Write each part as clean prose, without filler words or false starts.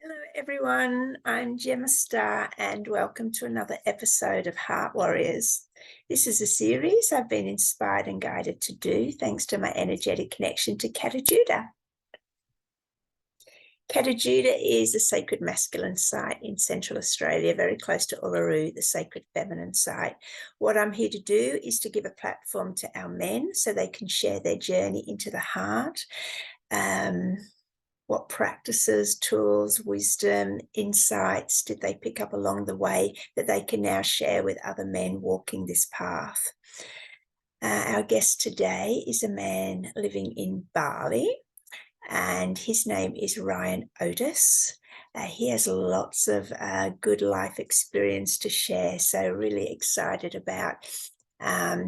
Hello, everyone. I'm Gemma Star, and welcome to another episode of Heart Warriors. This is a series I've been inspired and guided to do thanks to my energetic connection to Kata Judah. Kata Judah is a sacred masculine site in Central Australia, very close to Uluru, the sacred feminine site. What I'm here to do is to give a platform to our men so they can share their journey into the heart. What practices, tools, wisdom, insights did they pick up along the way that they can now share with other men walking this path? Our guest today is a man living in Bali, and his name is Ryan Otis. He has lots of good life experience to share, so really excited about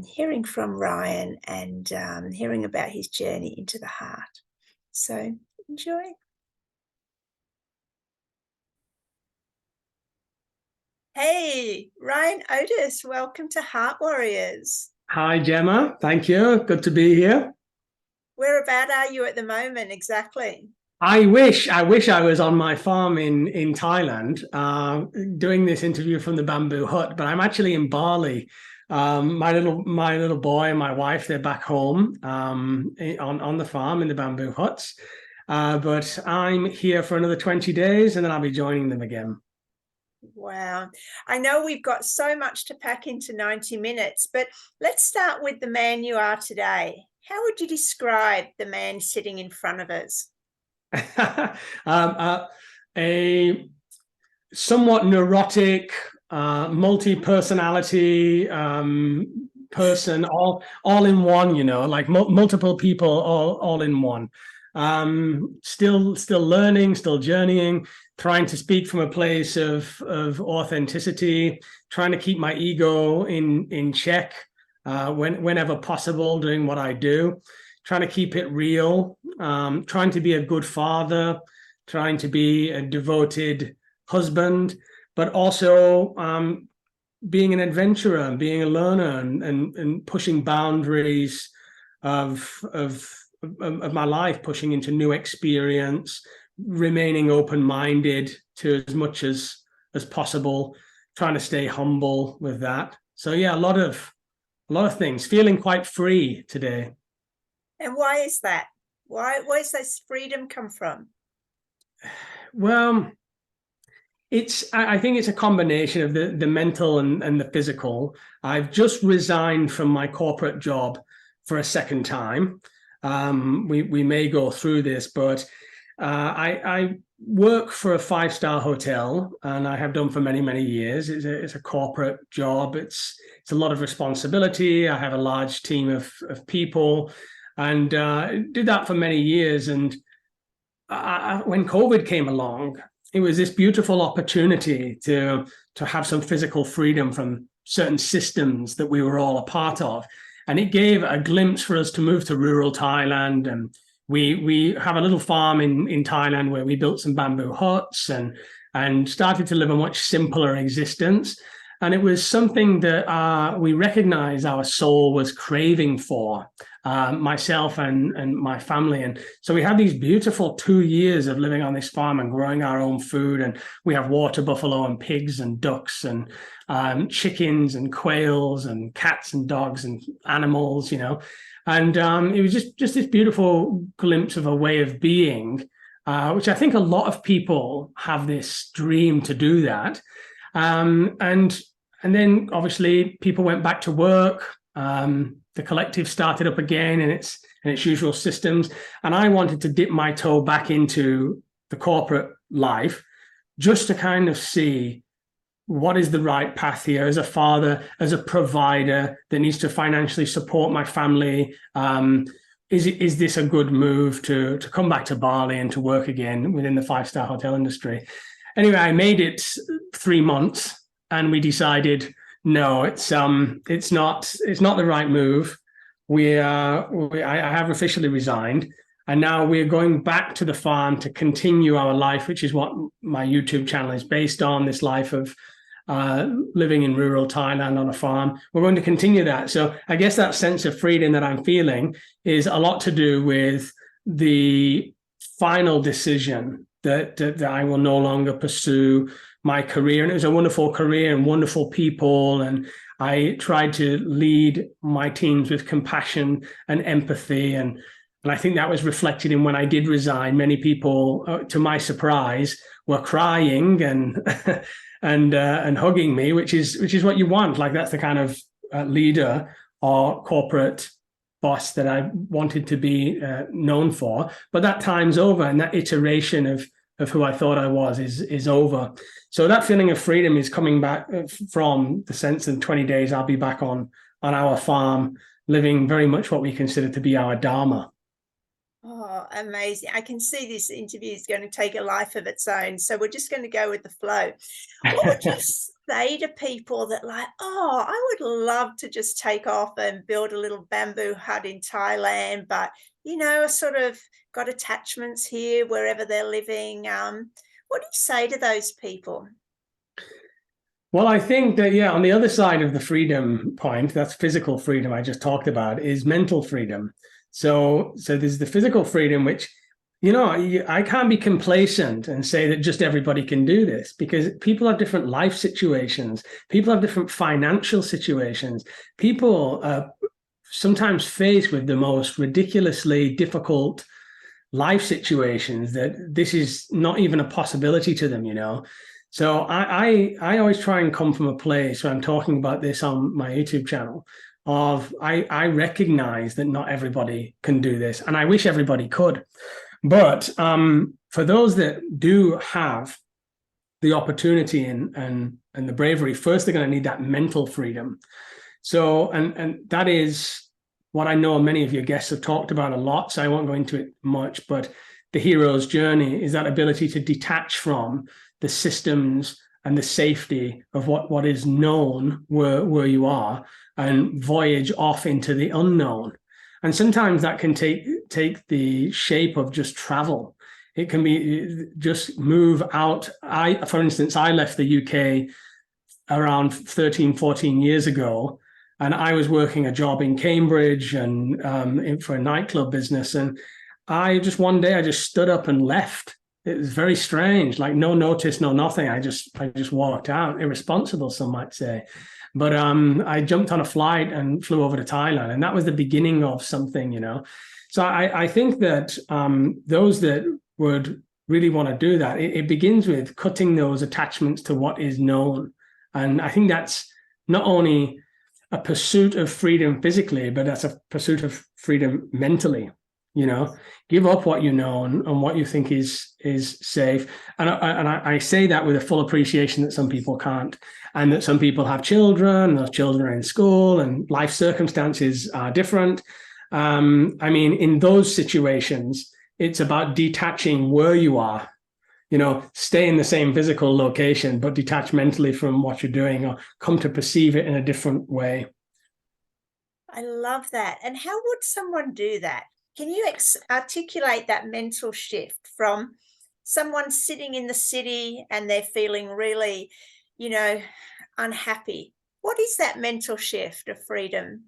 hearing from Ryan and hearing about his journey into the heart. So enjoy. Hey, Ryan Otis, welcome to Heart Warriors. Hi, Gemma. Thank you. Good to be here. Whereabout are you at the moment exactly? I wish I was on my farm in Thailand doing this interview from the bamboo hut, but I'm actually in Bali. My little boy and my wife, they're back home on the farm in the bamboo huts. But I'm here for another 20 days and then I'll be joining them again. Wow. I know we've got so much to pack into 90 minutes, but let's start with the man you are today. How would you describe the man sitting in front of us? A somewhat neurotic, multi-personality person, all in one, like multiple people all in one. Still learning, still journeying, trying to speak from a place of authenticity, trying to keep my ego in check whenever possible, doing what I do, trying to keep it real, trying to be a good father, trying to be a devoted husband, but also being an adventurer, being a learner, and pushing boundaries of my life, pushing into new experience, remaining open-minded to as much as possible, trying to stay humble with that. So yeah, a lot of things, feeling quite free today. And why is that? Why does this freedom come from? Well, I think it's a combination of the mental and the physical. I've just resigned from my corporate job for a second time. We may go through this, but I work for a 5-star hotel, and I have done for many years. It's a corporate job. It's a lot of responsibility. I have a large team of people, and did that for many years. And when COVID came along, it was this beautiful opportunity to have some physical freedom from certain systems that we were all a part of. And it gave a glimpse for us to move to rural Thailand. And we have a little farm in Thailand where we built some bamboo huts and started to live a much simpler existence. And it was something that we recognized our soul was craving for, myself and my family. And so we had these beautiful 2 years of living on this farm and growing our own food. And we have water buffalo and pigs and ducks and chickens and quails and cats and dogs and animals, And it was just this beautiful glimpse of a way of being, which I think a lot of people have this dream to do that. And then obviously people went back to work. The collective started up again in its usual systems. And I wanted to dip my toe back into the corporate life just to kind of see what is the right path here as a father, as a provider that needs to financially support my family. Is this a good move to come back to Bali and to work again within the 5-star hotel industry? Anyway, I made it 3 months. And we decided, no, it's not the right move. I have officially resigned, and now we're going back to the farm to continue our life, which is what my YouTube channel is based on. This life of living in rural Thailand on a farm. We're going to continue that. So I guess that sense of freedom that I'm feeling is a lot to do with the final decision that I will no longer pursue my career. And it was a wonderful career and wonderful people. And I tried to lead my teams with compassion and empathy. And I think that was reflected in when I did resign. Many people, to my surprise, were crying and and hugging me, which is what you want. Like, that's the kind of leader or corporate boss that I wanted to be known for. But that time's over, and that iteration of who I thought I was is over. So that feeling of freedom is coming back from the sense in 20 days I'll be back on our farm, living very much what we consider to be our dharma. Oh, amazing. I can see this interview is going to take a life of its own. So we're just going to go with the flow. What would you say to people that like, oh, I would love to just take off and build a little bamboo hut in Thailand, but, I sort of got attachments here wherever they're living. What do you say to those people? Well, I think that, yeah, on the other side of the freedom point, that's physical freedom I just talked about, is mental freedom. So there's the physical freedom, which, I can't be complacent and say that just everybody can do this, because people have different life situations. People have different financial situations. People are sometimes faced with the most ridiculously difficult life situations that this is not even a possibility to them, So I always try and come from a place where I'm talking about this on my YouTube channel of I recognize that not everybody can do this, and I wish everybody could. But for those that do have the opportunity and the bravery, first they're going to need that mental freedom. So and that is what I know many of your guests have talked about a lot, so I won't go into it much, but the hero's journey is that ability to detach from the systems and the safety of what is known where you are, and voyage off into the unknown. And sometimes that can take the shape of just travel. It can be just move out. For instance, I left the UK around 13, 14 years ago, and I was working a job in Cambridge and for a nightclub business. And one day I just stood up and left. It was very strange, like no notice, no nothing. I just walked out, irresponsible, some might say. But I jumped on a flight and flew over to Thailand, and that was the beginning of something, So I think that those that would really want to do that, it begins with cutting those attachments to what is known. And I think that's not only a pursuit of freedom physically, but that's a pursuit of freedom mentally. Give up what you know and what you think is safe. And I say that with a full appreciation that some people can't, and that some people have children, those children are in school, and life circumstances are different. In those situations, it's about detaching where you are. Stay in the same physical location, but detach mentally from what you're doing, or come to perceive it in a different way. I love that. And how would someone do that? Can you articulate that mental shift from someone sitting in the city and they're feeling really, unhappy? What is that mental shift of freedom?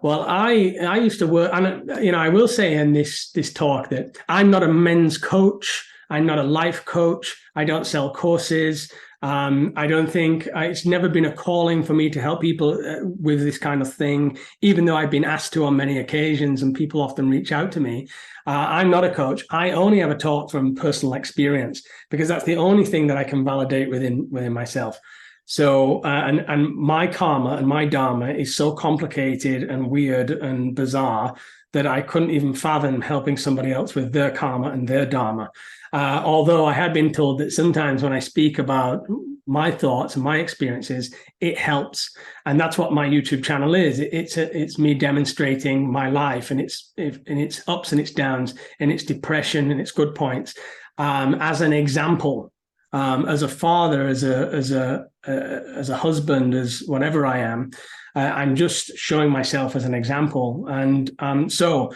Well, I used to work, and I will say in this talk that I'm not a men's coach. I'm not a life coach. I don't sell courses. I don't think it's never been a calling for me to help people with this kind of thing, even though I've been asked to on many occasions, and people often reach out to me. I'm not a coach. I only have a talk from personal experience, because that's the only thing that I can validate within myself. So, and my karma and my dharma is so complicated and weird and bizarre that I couldn't even fathom helping somebody else with their karma and their dharma. Although I had been told that sometimes when I speak about my thoughts and my experiences, it helps. And that's what my YouTube channel is. It's me demonstrating my life and its ups and its downs and its depression and its good points, as an example, as a father, as a husband, as whatever I am. I'm just showing myself as an example. And so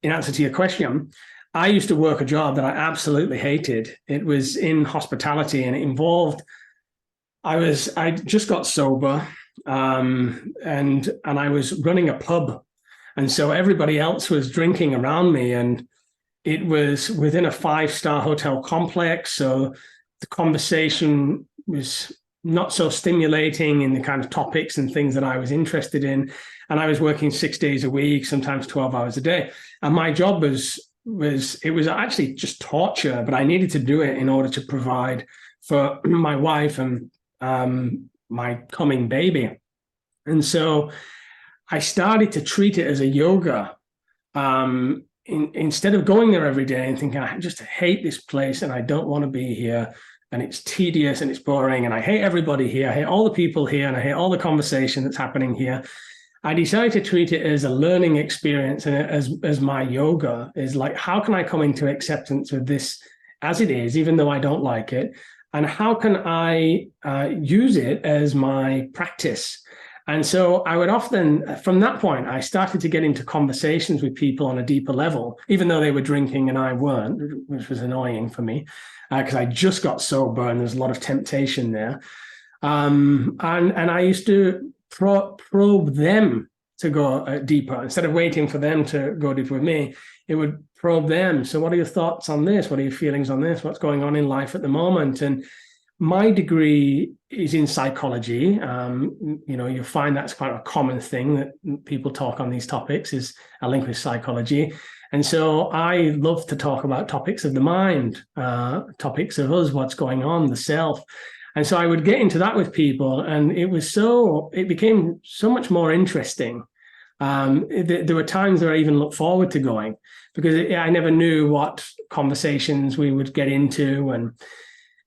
in answer to your question, I used to work a job that I absolutely hated. It was in hospitality, and it involved, I just got sober, and I was running a pub. And so everybody else was drinking around me, and it was within a 5-star hotel complex. So the conversation was not so stimulating in the kind of topics and things that I was interested in. And I was working 6 days a week, sometimes 12 hours a day. And my job was actually just torture, but I needed to do it in order to provide for my wife and my coming baby. And so I started to treat it as a yoga. Instead of going there every day and thinking, I just hate this place and I don't want to be here, and it's tedious and it's boring, and I hate everybody here, I hate all the people here, and I hate all the conversation that's happening here. I decided to treat it as a learning experience, and as my yoga is like, how can I come into acceptance with this as it is, even though I don't like it? And how can I use it as my practice? And so I would often, from that point, I started to get into conversations with people on a deeper level, even though they were drinking and I weren't, which was annoying for me because I just got sober and there's a lot of temptation there. And I used to probe them to go deeper. Instead of waiting for them to go deeper with me, it would probe them. So what are your thoughts on this? What are your feelings on this? What's going on in life at the moment? And my degree is in psychology. You'll find that's quite a common thing that people talk on these topics, is a link with psychology. And so I love to talk about topics of the mind, topics of us, what's going on, the self. And so I would get into that with people, and it became so much more interesting. There were times where I even looked forward to going, because I never knew what conversations we would get into,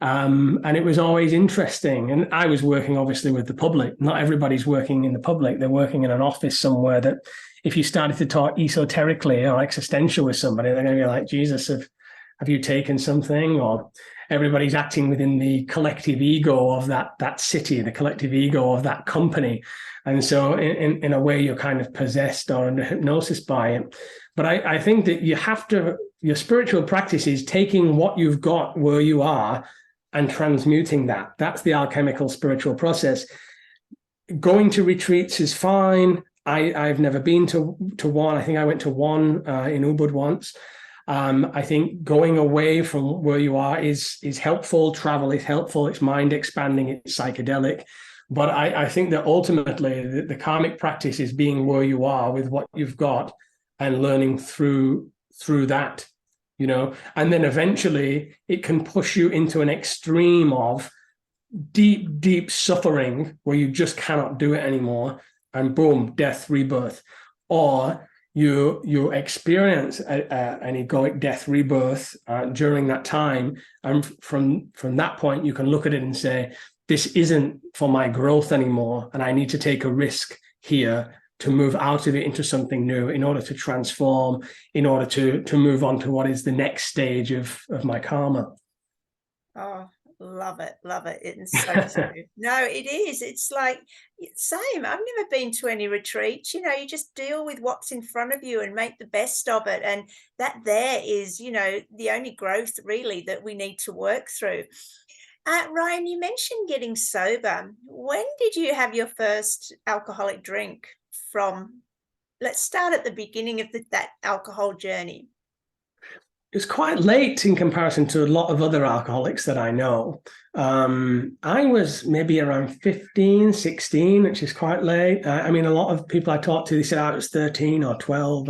and it was always interesting. And I was working obviously with the public. Not everybody's working in the public. They're working in an office somewhere that if you started to talk esoterically or existential with somebody, they're going to be like, Jesus, have you taken something? Or everybody's acting within the collective ego of that city, the collective ego of that company. And so in a way, you're kind of possessed or under hypnosis by it. But I think that your spiritual practice is taking what you've got where you are and transmuting that. That's the alchemical spiritual process. Going to retreats is fine. I've never been to one. I think I went to one in Ubud once. I think going away from where you are is helpful. Travel is helpful. It's mind expanding. It's psychedelic. But I think that ultimately the karmic practice is being where you are with what you've got and learning through that, and then eventually it can push you into an extreme of deep, deep suffering where you just cannot do it anymore. And boom, death, rebirth. Or you experience an egoic death, rebirth during that time. And from that point, you can look at it and say, this isn't for my growth anymore. And I need to take a risk here to move out of it into something new in order to transform, in order to move on to what is the next stage of my karma. Oh, love it. Love it. It's so true. No, it is. It's like, same. I've never been to any retreats. You just deal with what's in front of you and make the best of it. And that there is, the only growth really that we need to work through. Ryan, you mentioned getting sober. When did you have your first alcoholic drink from? Let's start at the beginning of that alcohol journey. It's quite late in comparison to a lot of other alcoholics that I know. I was maybe around 15, 16, which is quite late. A lot of people I talked to, they said I was 13 or 12.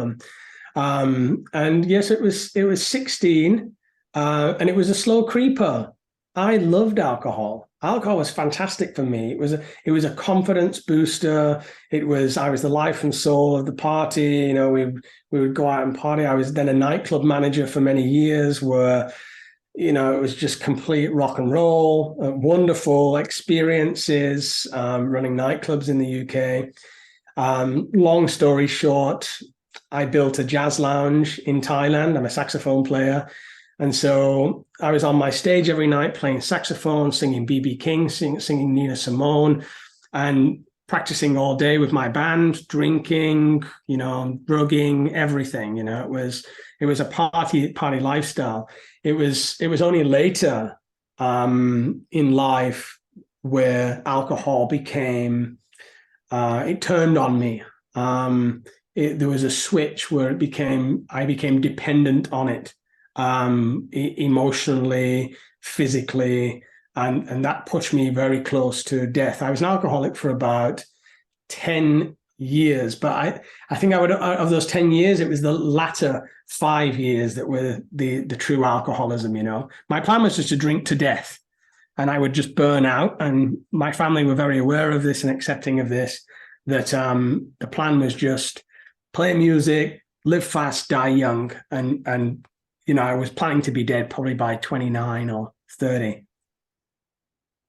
And yes, it was 16, and it was a slow creeper. I loved alcohol. Alcohol was fantastic for me. It was a confidence booster. I was the life and soul of the party. We would go out and party. I was then a nightclub manager for many years where, it was just complete rock and roll, wonderful experiences, running nightclubs in the UK. Long story short, I built a jazz lounge in Thailand. I'm a saxophone player. And so I was on my stage every night playing saxophone, singing B.B. King, singing Nina Simone, and practicing all day with my band, drinking, drugging, everything. It was a party lifestyle. It was only later in life where alcohol became, it turned on me. There was a switch where I became dependent on it. emotionally, physically, and that pushed me very close to death. I was an alcoholic for about 10 years, but I think I would, of those 10 years, it was the latter 5 years that were the true alcoholism. My plan was just to drink to death, and I would just burn out. And my family were very aware of this and accepting of this, that the plan was just play music, live fast, die young. And I was planning to be dead probably by 29 or 30.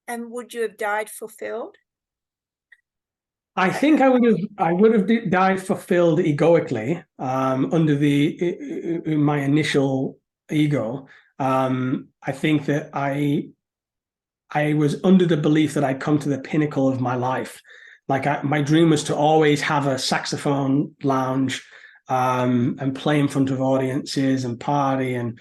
And would you have died fulfilled? I think I would have died fulfilled egoically, under my initial ego. I think that I was under the belief that I'd come to the pinnacle of my life. Like my dream was to always have a saxophone lounge, and play in front of audiences and party and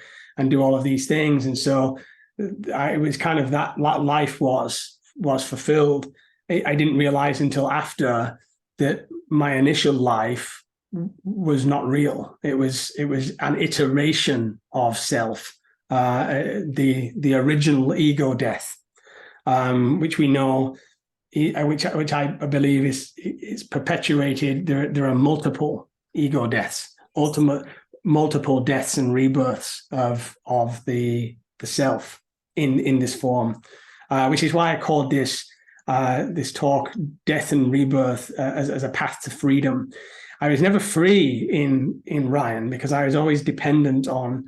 do all of these things. And so it was kind of that life was fulfilled. I didn't realize until after that my initial life was not real. It was an iteration of self, the original ego death, which we know, which I believe is perpetuated. There are multiple ego deaths, multiple deaths and rebirths of the self in this form, which is why I called this talk "Death and Rebirth" as a path to freedom. I was never free in Ryan, because I was always dependent on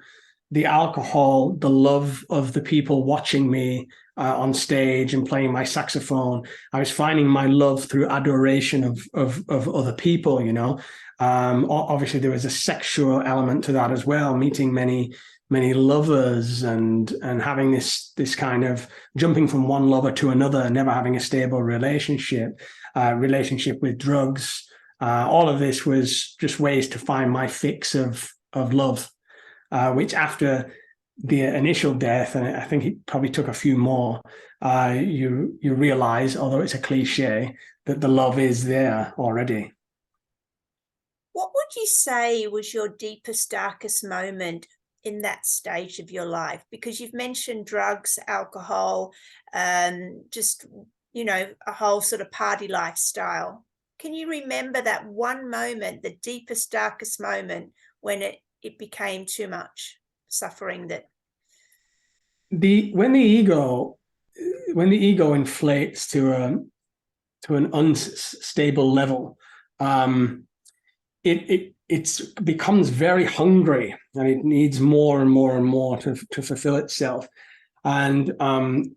the alcohol, the love of the people watching me on stage and playing my saxophone. I was finding my love through adoration of other people. Obviously there was a sexual element to that as well, meeting many lovers and having this kind of jumping from one lover to another, never having a stable relationship with drugs. All of this was just ways to find my fix of love, which after the initial death, and I think it probably took a few more, you realize, although it's a cliche, that the love is there already. What would you say was your deepest, darkest moment in that stage of your life? Because you've mentioned drugs, alcohol, just, a whole sort of party lifestyle. Can you remember that one moment, the deepest, darkest moment, when it became too much suffering? When the ego inflates to an unstable level, it becomes very hungry, and it needs more and more and more to fulfill itself. And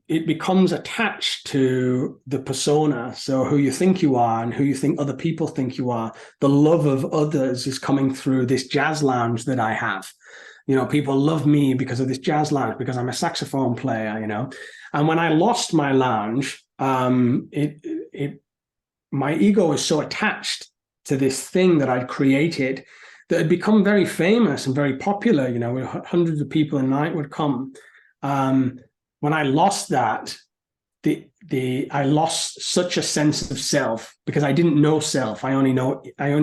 it becomes attached to the persona, so who you think you are and who you think other people think you are. The love of others is coming through this jazz lounge that I have. People love me because of this jazz lounge, because I'm a saxophone player, And when I lost my lounge, my ego was so attached to this thing that I'd created that had become very famous and very popular. Hundreds of people a night would come. When I lost that, I lost such a sense of self, because I didn't know self. I only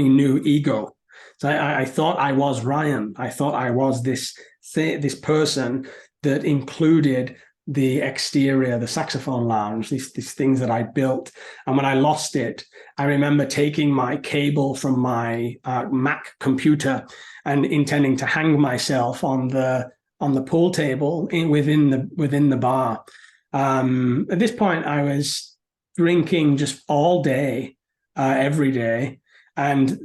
knew ego. So I thought I was Ryan. I thought I was this person that included the exterior, the saxophone lounge, these things that I built. And when I lost it, I remember taking my cable from my Mac computer and intending to hang myself on the pool table within the bar. At this point, I was drinking just all day, every day, and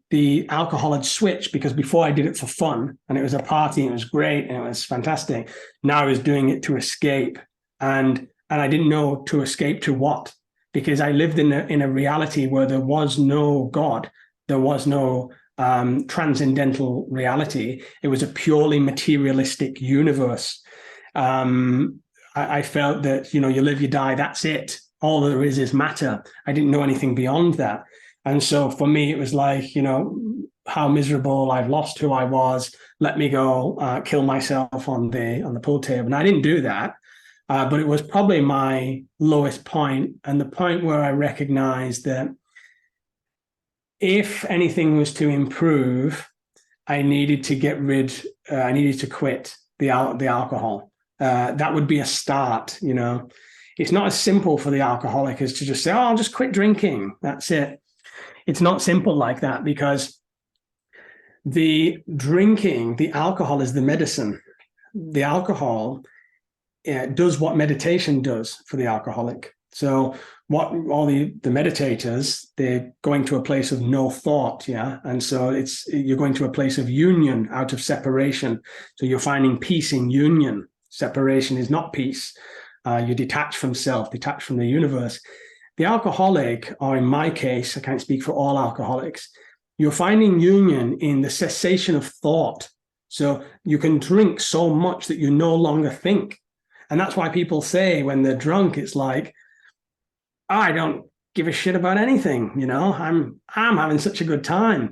the alcohol had switched, because before I did it for fun and it was a party and it was great and it was fantastic. Now I was doing it to escape, and I didn't know to escape to what, because I lived in a reality where there was no God, there was no transcendental reality. It was a purely materialistic universe. I felt that, you live, you die, that's it. All there is matter. I didn't know anything beyond that. And so for me, it was like, how miserable, I've lost who I was. Let me go kill myself on the pool table. And I didn't do that, but it was probably my lowest point, and the point where I recognized that if anything was to improve, I needed to get rid, I needed to quit the alcohol. That would be a start, you know. It's not as simple for the alcoholic as to just say, oh, I'll just quit drinking. That's it. It's not simple like that, because the drinking, the alcohol is the medicine. The alcohol does what meditation does for the alcoholic. So what all the meditators, they're going to a place of no thought, yeah, and so you're going to a place of union out of separation. So you're finding peace in union. Separation is not peace. You're detached from self, detached from the universe. The alcoholic, or in my case, I can't speak for all alcoholics, you're finding union in the cessation of thought. So you can drink so much that you no longer think. And that's why people say when they're drunk, it's like, I don't give a shit about anything, you know, I'm having such a good time,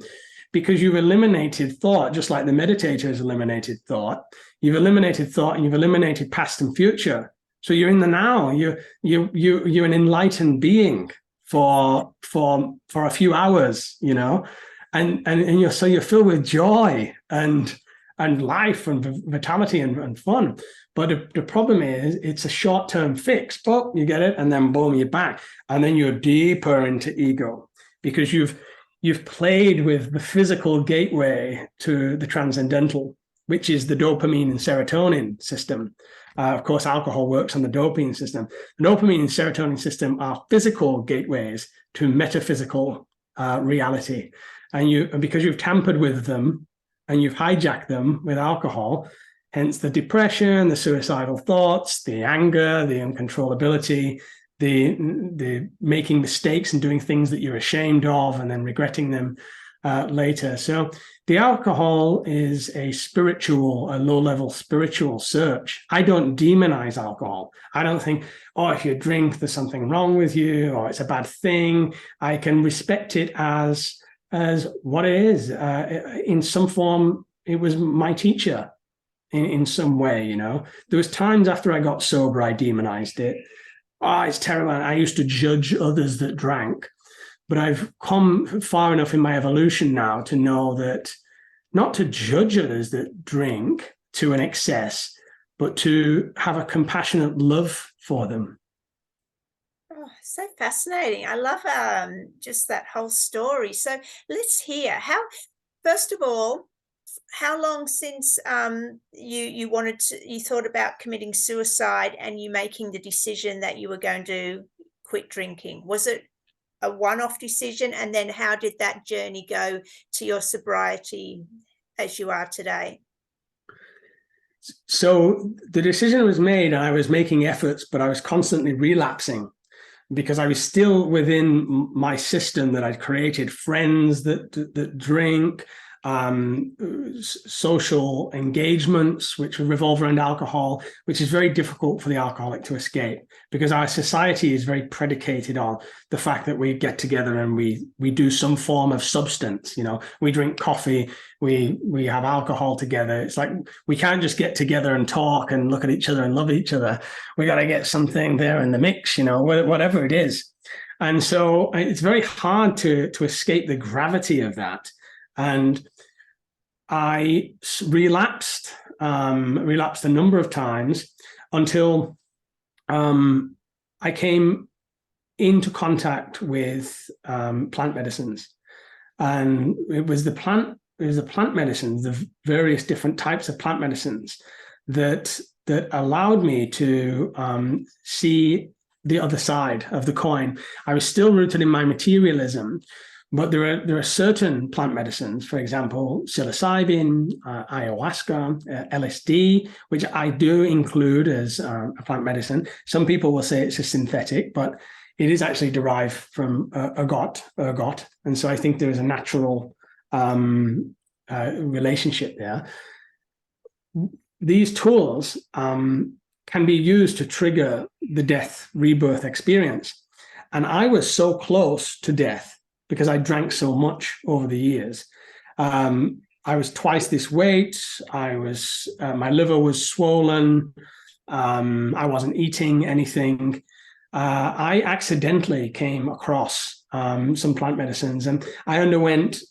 because you've eliminated thought, just like the meditators eliminated thought. You've eliminated thought, and you've eliminated past and future. So you're in the now. You're an enlightened being for a few hours, you know, and you're filled with joy and life and vitality and fun. But the problem is, it's a short-term fix. But you get it, and then boom, you're back, and then you're deeper into ego, because you've played with the physical gateway to the transcendental, which is the dopamine and serotonin system. Of course, alcohol works on the dopamine system. The dopamine and serotonin system are physical gateways to metaphysical reality, and because you've tampered with them and you've hijacked them with alcohol, hence the depression, the suicidal thoughts, the anger, the uncontrollability, the making mistakes and doing things that you're ashamed of and then regretting them later. So the alcohol is a low-level spiritual search. I don't demonize alcohol. I don't think, oh, if you drink, there's something wrong with you, or it's a bad thing. I can respect it as what it is. In some form, it was my teacher in some way, you know. There was times after I got sober, I demonized it. Oh, it's terrible. I used to judge others that drank. But I've come far enough in my evolution now to know that not to judge others that drink to an excess, but to have a compassionate love for them. Oh, so fascinating. I love just that whole story. So let's hear first of all, how long since you thought about committing suicide and you making the decision that you were going to quit drinking? Was it a one-off decision? And then how did that journey go to your sobriety as you are today? So the decision was made, and I was making efforts, but I was constantly relapsing, because I was still within my system that I'd created, friends that drink, social engagements which revolve around alcohol, which is very difficult for the alcoholic to escape, because our society is very predicated on the fact that we get together and we do some form of substance. You know, we drink coffee, we have alcohol together. It's like we can't just get together and talk and look at each other and love each other. We got to get something there in the mix, you know, whatever it is. And so it's very hard to escape the gravity of that. And I relapsed a number of times until I came into contact with plant medicines, and it was the plant medicines, the various different types of plant medicines that allowed me to see the other side of the coin. I was still rooted in my materialism, but there are certain plant medicines, for example, psilocybin, ayahuasca, LSD, which I do include as a plant medicine. Some people will say it's a synthetic, but it is actually derived from ergot. And so I think there is a natural relationship there. These tools can be used to trigger the death rebirth experience. And I was so close to death because I drank so much over the years. I was twice this weight. My liver was swollen. I wasn't eating anything. I accidentally came across some plant medicines, and I underwent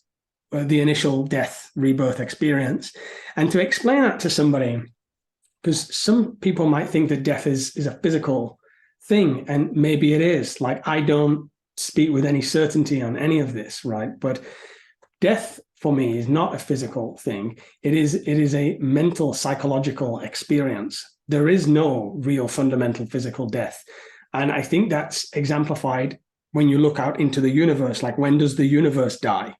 the initial death rebirth experience. And to explain that to somebody, because some people might think that death is a physical thing, and maybe it is. Like, I don't speak with any certainty on any of this, right? But death for me is not a physical thing. It is a mental, psychological experience. There is no real fundamental physical death. And I think that's exemplified when you look out into the universe. Like, when does the universe die?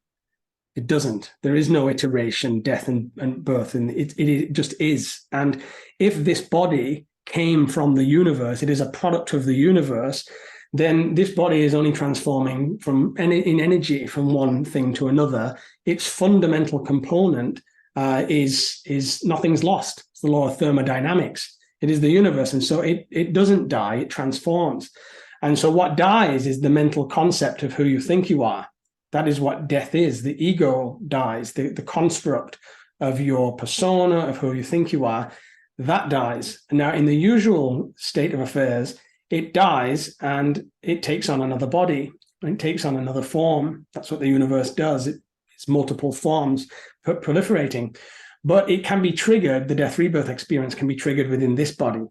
It doesn't. There is no iteration, death and birth, and it just is. And if this body came from the universe, it is a product of the universe, then this body is only transforming in energy from one thing to another. Its fundamental component is nothing's lost. It's the law of thermodynamics. It is the universe, and so it doesn't die. It transforms. And so what dies is the mental concept of who you think you are. That is what death is. The ego dies, the construct of your persona, of who you think you are, that dies. And now, in the usual state of affairs, it dies and it takes on another body, and it takes on another form. That's what the universe does. It's multiple forms proliferating. But it can be triggered, the death rebirth experience can be triggered within this body.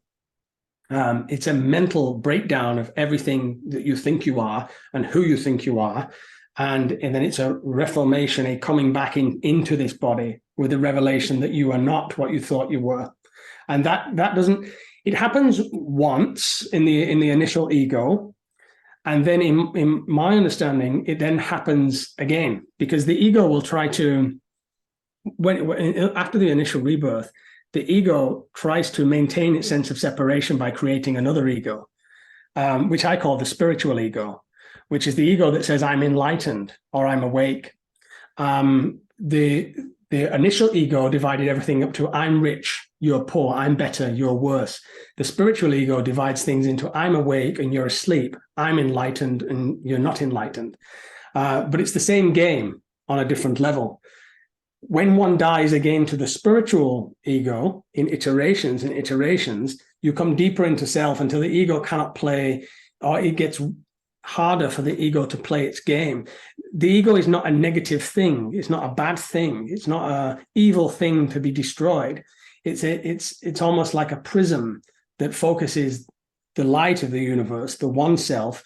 It's a mental breakdown of everything that you think you are and who you think you are. And then it's a reformation, a coming back into this body with a revelation that you are not what you thought you were. And that doesn't, it happens once in the initial ego. And then in my understanding, it then happens again, because the ego will try to, after the initial rebirth, the ego tries to maintain its sense of separation by creating another ego, which I call the spiritual ego, which is the ego that says, I'm enlightened or I'm awake. The initial ego divided everything up to, I'm rich, you're poor, I'm better, you're worse. The spiritual ego divides things into, I'm awake and you're asleep, I'm enlightened and you're not enlightened. But it's the same game on a different level. When one dies again to the spiritual ego in iterations, you come deeper into self until the ego cannot play, or it gets harder for the ego to play its game. The ego is not a negative thing. It's not a bad thing. It's not an evil thing to be destroyed. It's almost like a prism that focuses the light of the universe, the one self.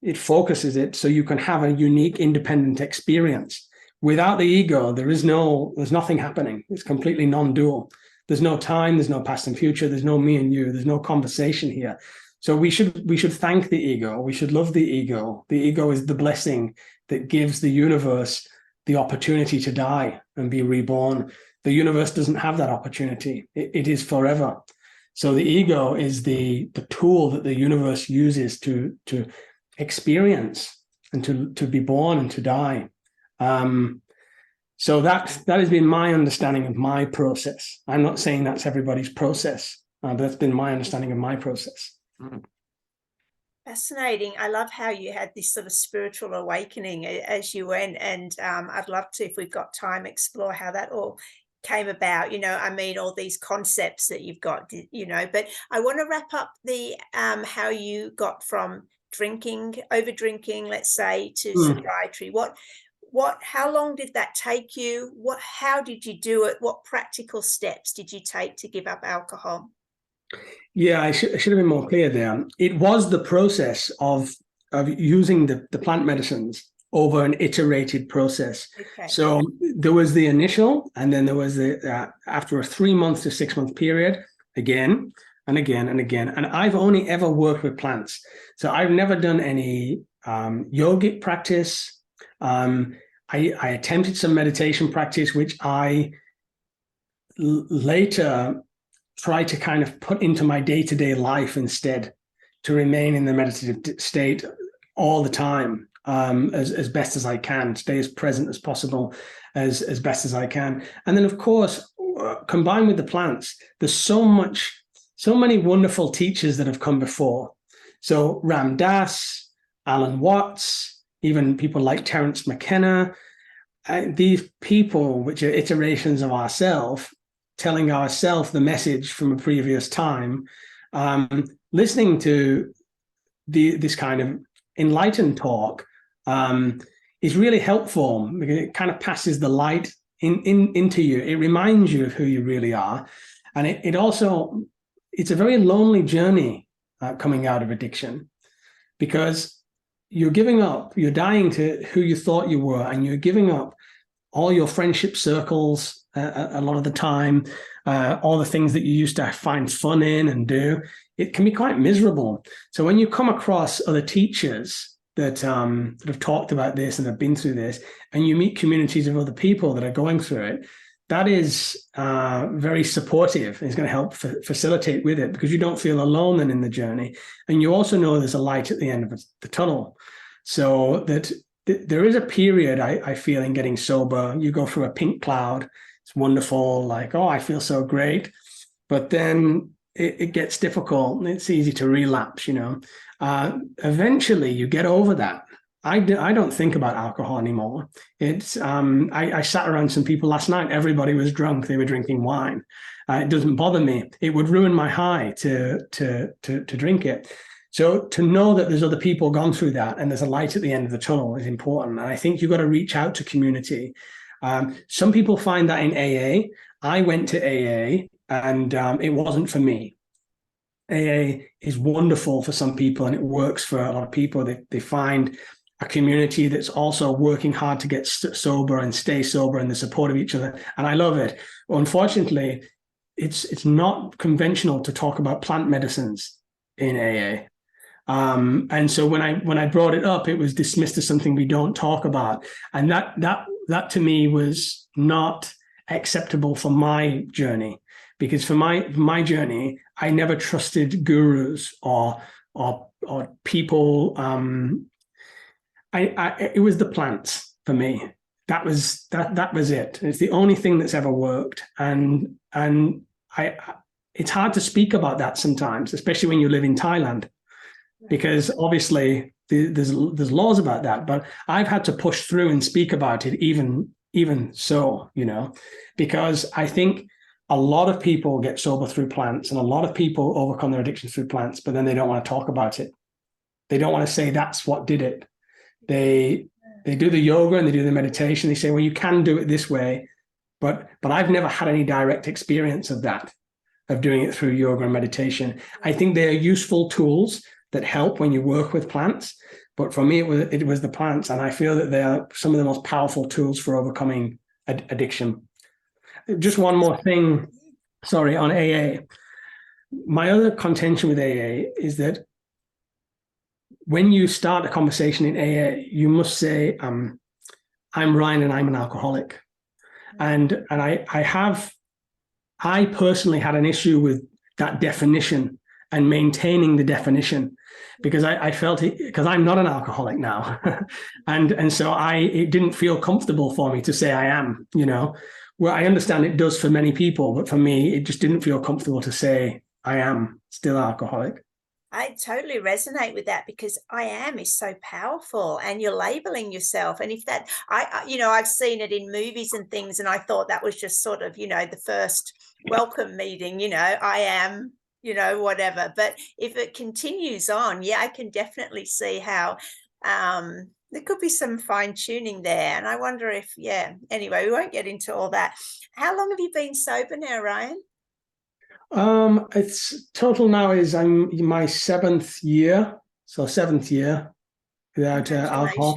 It focuses it so you can have a unique, independent experience. Without the ego, there's nothing happening. It's completely non-dual. There's no time, there's no past and future, there's no me and you, there's no conversation here. So we should thank the ego. We should love the ego. The ego is the blessing that gives the universe the opportunity to die and be reborn. The universe doesn't have that opportunity. It is forever. So the ego is the tool that the universe uses to experience and to be born and to die. So that has been my understanding of my process. I'm not saying that's everybody's process, but that's been my understanding of my process. Fascinating. I love how you had this sort of spiritual awakening as you went, and I'd love to, if we've got time, explore how that all came about. All these concepts that you've got, but I want to wrap up the how you got from over drinking, let's say, to sobriety. How long did that take you? How did you do it? What practical steps did you take to give up alcohol? Yeah, I should have been more clear there. It was the process of using the plant medicines over an iterated process. Okay. So there was the initial, and then there was the after a 3 month to 6 month period, again and again and again. And I've only ever worked with plants. So I've never done any yogic practice. I attempted some meditation practice, which I later try to kind of put into my day-to-day life instead, to remain in the meditative state all the time, as best as I can, stay as present as possible, as best as I can. And then, of course, combined with the plants, there's so many wonderful teachers that have come before. So Ram Dass, Alan Watts, even people like Terence McKenna, these people, which are iterations of ourselves, telling ourselves the message from a previous time, listening to this kind of enlightened talk, is really helpful because it kind of passes the light into you. It reminds you of who you really are. And it also, it's a very lonely journey coming out of addiction, because you're giving up, you're dying to who you thought you were, and you're giving up all your friendship circles a lot of the time, all the things that you used to find fun in and do. It can be quite miserable. So when you come across other teachers that have talked about this and have been through this, and you meet communities of other people that are going through it, that is very supportive. It's going to help facilitate with it, because you don't feel alone then in the journey. And you also know there's a light at the end of the tunnel. So that there is a period, I feel, in getting sober. You go through a pink cloud. It's wonderful, like, oh, I feel so great. But then it gets difficult, and it's easy to relapse, Eventually, you get over that. I don't think about alcohol anymore. It's I sat around some people last night. Everybody was drunk. They were drinking wine. It doesn't bother me. It would ruin my high to drink it. So to know that there's other people gone through that and there's a light at the end of the tunnel is important. And I think you've got to reach out to community. Some people find that in AA. I went to AA and it wasn't for me. AA is wonderful for some people and it works for a lot of people. They find a community that's also working hard to get sober and stay sober, and the support of each other. And I love it. Unfortunately, it's not conventional to talk about plant medicines in AA. And so when I brought it up, it was dismissed as something we don't talk about. And that to me was not acceptable for my journey, because for my journey, I never trusted gurus or people. It was the plants for me. That was it. It's the only thing that's ever worked. And it's hard to speak about that sometimes, especially when you live in Thailand, because obviously there's laws about that. But I've had to push through and speak about it even so, because I think a lot of people get sober through plants, and a lot of people overcome their addictions through plants, but then they don't want to talk about it. They don't want to say that's what did it. They do the yoga and they do the meditation. They say, well, you can do it this way, but I've never had any direct experience of that, of doing it through yoga and meditation. I think they are useful tools that help when you work with plants, but for me, it was the plants, and I feel that they are some of the most powerful tools for overcoming addiction. Just one more thing, sorry, on AA. My other contention with AA is that when you start a conversation in AA, you must say, I'm Ryan and I'm an alcoholic. And I personally had an issue with that definition and maintaining the definition, because I felt it, because I'm not an alcoholic now. and so it didn't feel comfortable for me to say I am, Well, I understand it does for many people, but for me, it just didn't feel comfortable to say I am still alcoholic. I totally resonate with that, because I am is so powerful, and you're labeling yourself. And if that, I've seen it in movies and things, and I thought that was just sort of, the first welcome meeting, I am, whatever. But if it continues on, I can definitely see how there could be some fine tuning there. And I wonder if, anyway, we won't get into all that. How long have you been sober now, Ryan? It's total now is I'm in my 7th year, so 7th year without alcohol.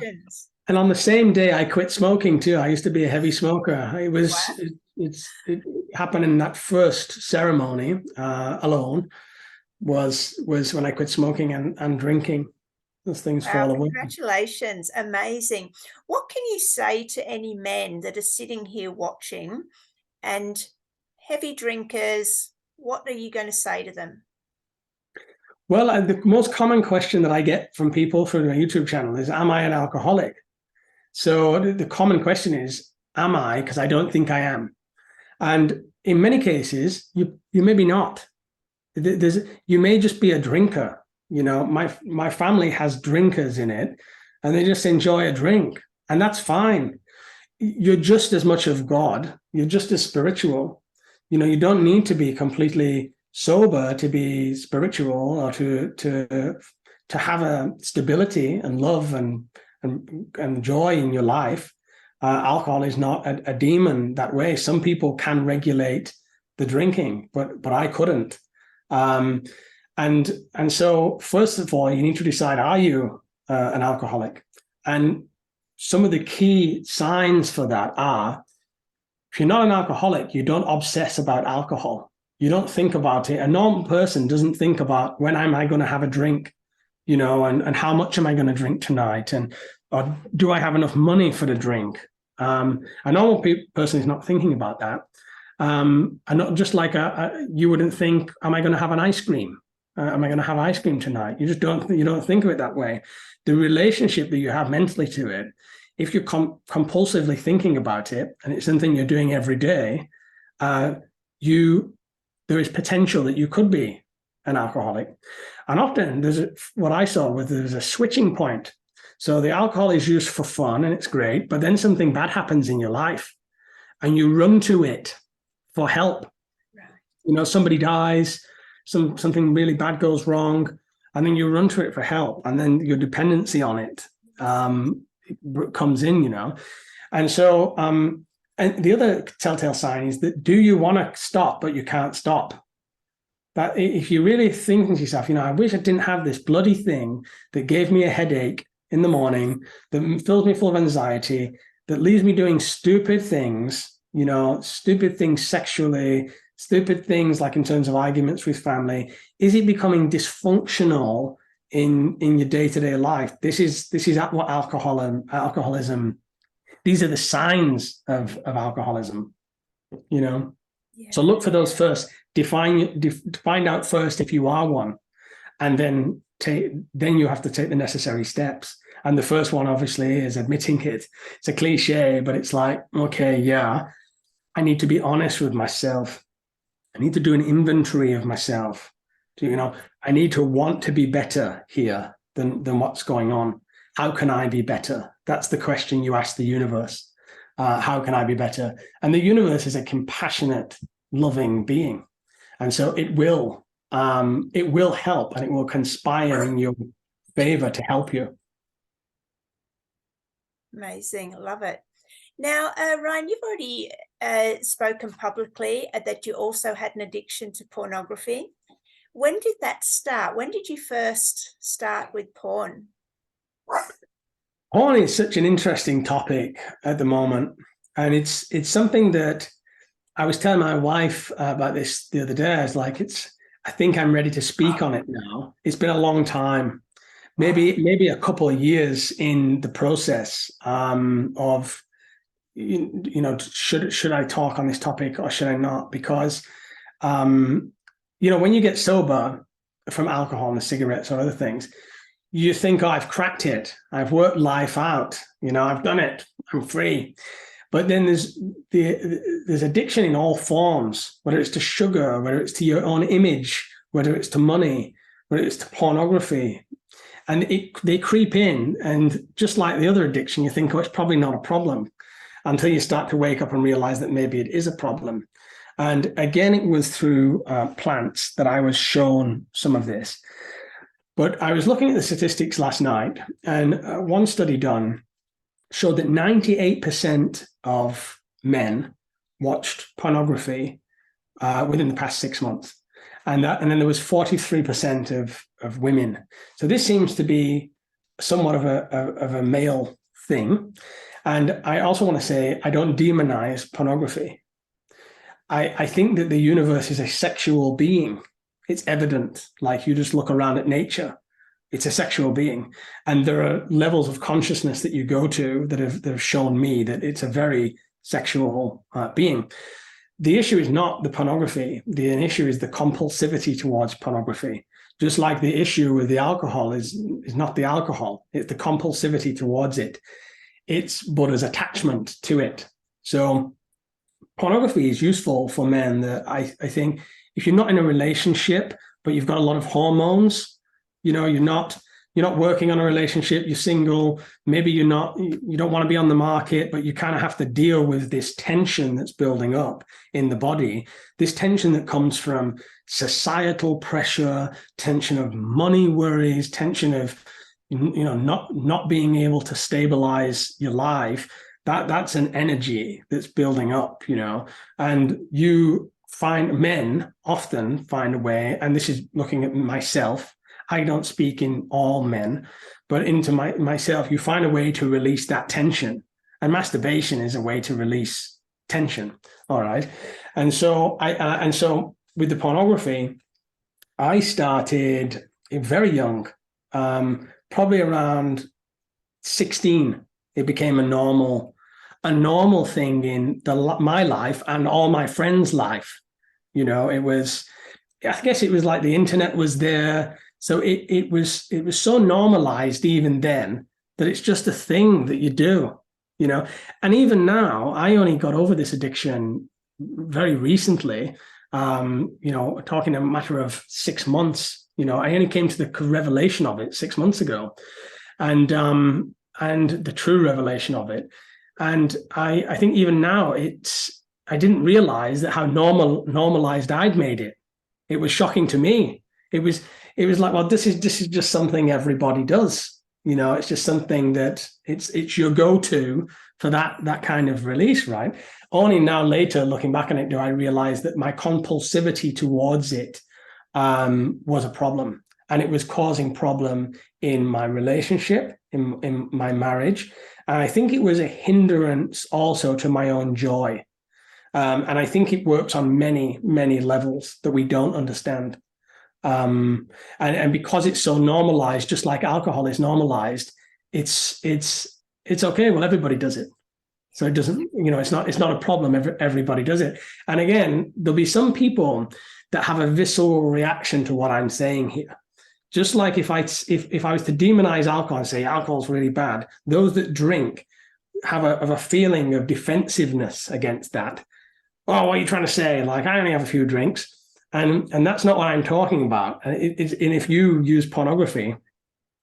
And on the same day, I quit smoking too. I used to be a heavy smoker. It was it happened in that first ceremony alone was when I quit smoking and drinking. Those things fall away. Congratulations. Amazing. What can you say to any men that are sitting here watching and heavy drinkers? What are you going to say to them? Well, the most common question that I get from people through my YouTube channel is, am I an alcoholic? So the common question is, am I? Because I don't think I am. And in many cases, you maybe not. You may just be a drinker. My family has drinkers in it, and they just enjoy a drink, and that's fine. You're just as much of God. You're just as spiritual. You don't need to be completely sober to be spiritual, or to have a stability and love and and joy in your life, alcohol is not a demon that way. Some people can regulate the drinking, but I couldn't. And so first of all, you need to decide, are you an alcoholic? And some of the key signs for that are, if you're not an alcoholic, you don't obsess about alcohol. You don't think about it. A normal person doesn't think about, when am I going to have a drink, and how much am I going to drink tonight? Or do I have enough money for the drink? A normal person is not thinking about that. And not just like you wouldn't think, am I going to have an ice cream? Am I going to have ice cream tonight? You don't think of it that way. The relationship that you have mentally to it, if you're compulsively thinking about it, and it's something you're doing every day, there is potential that you could be an alcoholic. And often what I saw was there's a switching point. So the alcohol is used for fun and it's great, but then something bad happens in your life and you run to it for help. Right. Somebody dies, something really bad goes wrong, and then you run to it for help, and then your dependency on it comes in, And so and the other telltale sign is that, do you want to stop, but you can't stop? That if you really think to yourself, I wish I didn't have this bloody thing that gave me a headache in the morning, that fills me full of anxiety, that leaves me doing stupid things, stupid things sexually, stupid things like in terms of arguments with family. Is it becoming dysfunctional in your day-to-day life? This is what alcoholism. These are the signs of alcoholism, Yeah. So look for those first. Find out first if you are one, and then you have to take the necessary steps. And the first one, obviously, is admitting it. It's a cliche, but it's like, okay, yeah, I need to be honest with myself. I need to do an inventory of myself. I need to want to be better here than what's going on. How can I be better? That's the question you ask the universe. How can I be better? And the universe is a compassionate, loving being. And so it will help, and it will conspire in your favor to help you. Amazing. Love it. Now, Ryan, you've already spoken publicly that you also had an addiction to pornography. When did that start? When did you first start with porn? Porn is such an interesting topic at the moment. And it's something that I was telling my wife about this the other day. I was like, I think I'm ready to speak on it now. It's been a long time, maybe a couple of years in the process of, should I talk on this topic or should I not? Because, when you get sober from alcohol and cigarettes or other things, you think, oh, I've cracked it. I've worked life out. I've done it. I'm free. But then there's addiction in all forms, whether it's to sugar, whether it's to your own image, whether it's to money, whether it's to pornography. And they creep in. And just like the other addiction, you think, oh, it's probably not a problem, until you start to wake up and realize that maybe it is a problem. And again, it was through plants that I was shown some of this. But I was looking at the statistics last night, and one study done showed that 98% of men watched pornography within the past 6 months. And then there was 43% of women. So this seems to be somewhat of a male thing. And I also want to say, I don't demonize pornography. I think that the universe is a sexual being. It's evident, like you just look around at nature. It's a sexual being. And there are levels of consciousness that you go to that have shown me that it's a very sexual being. The issue is not the pornography. The issue is the compulsivity towards pornography. Just like the issue with the alcohol is not the alcohol, it's the compulsivity towards it. It's Buddha's attachment to it. So pornography is useful for men that I think if you're not in a relationship, but you've got a lot of hormones, you're not working on a relationship, you're single, maybe you don't want to be on the market, but you kind of have to deal with this tension that's building up in the body, this tension that comes from societal pressure, tension of money worries, tension of, not being able to stabilize your life, that's an energy that's building up, and men often find a way, and this is looking at myself. I don't speak in all men, but into myself, you find a way to release that tension, and masturbation is a way to release tension. All right. And so with the pornography, I started very young, probably around 16. It became a normal thing in my life and all my friends' life. I guess it was like the internet was there. So it was so normalized even then that it's just a thing that you do, and even now, I only got over this addiction very recently, talking a matter of 6 months. I only came to the revelation of it 6 months ago, and the true revelation of it. And I think even now I didn't realize that how normalized I'd made it. It was shocking to me. It was like, well, this is just something everybody does. It's just something that it's your go-to for that kind of release, right? Only now later, looking back on it, do I realize that my compulsivity towards it was a problem, and it was causing problem in my relationship, in my marriage. And I think it was a hindrance also to my own joy. And I think it works on many, many levels that we don't understand. And because it's so normalized, just like alcohol is normalized, it's okay. Well, everybody does it. So it doesn't, it's not a problem. Everybody does it. And again, there'll be some people that have a visceral reaction to what I'm saying here. Just like if I was to demonize alcohol and say alcohol's really bad, those that drink have a feeling of defensiveness against that. Oh, what are you trying to say? Like, I only have a few drinks. And that's not what I'm talking about. And if you use pornography,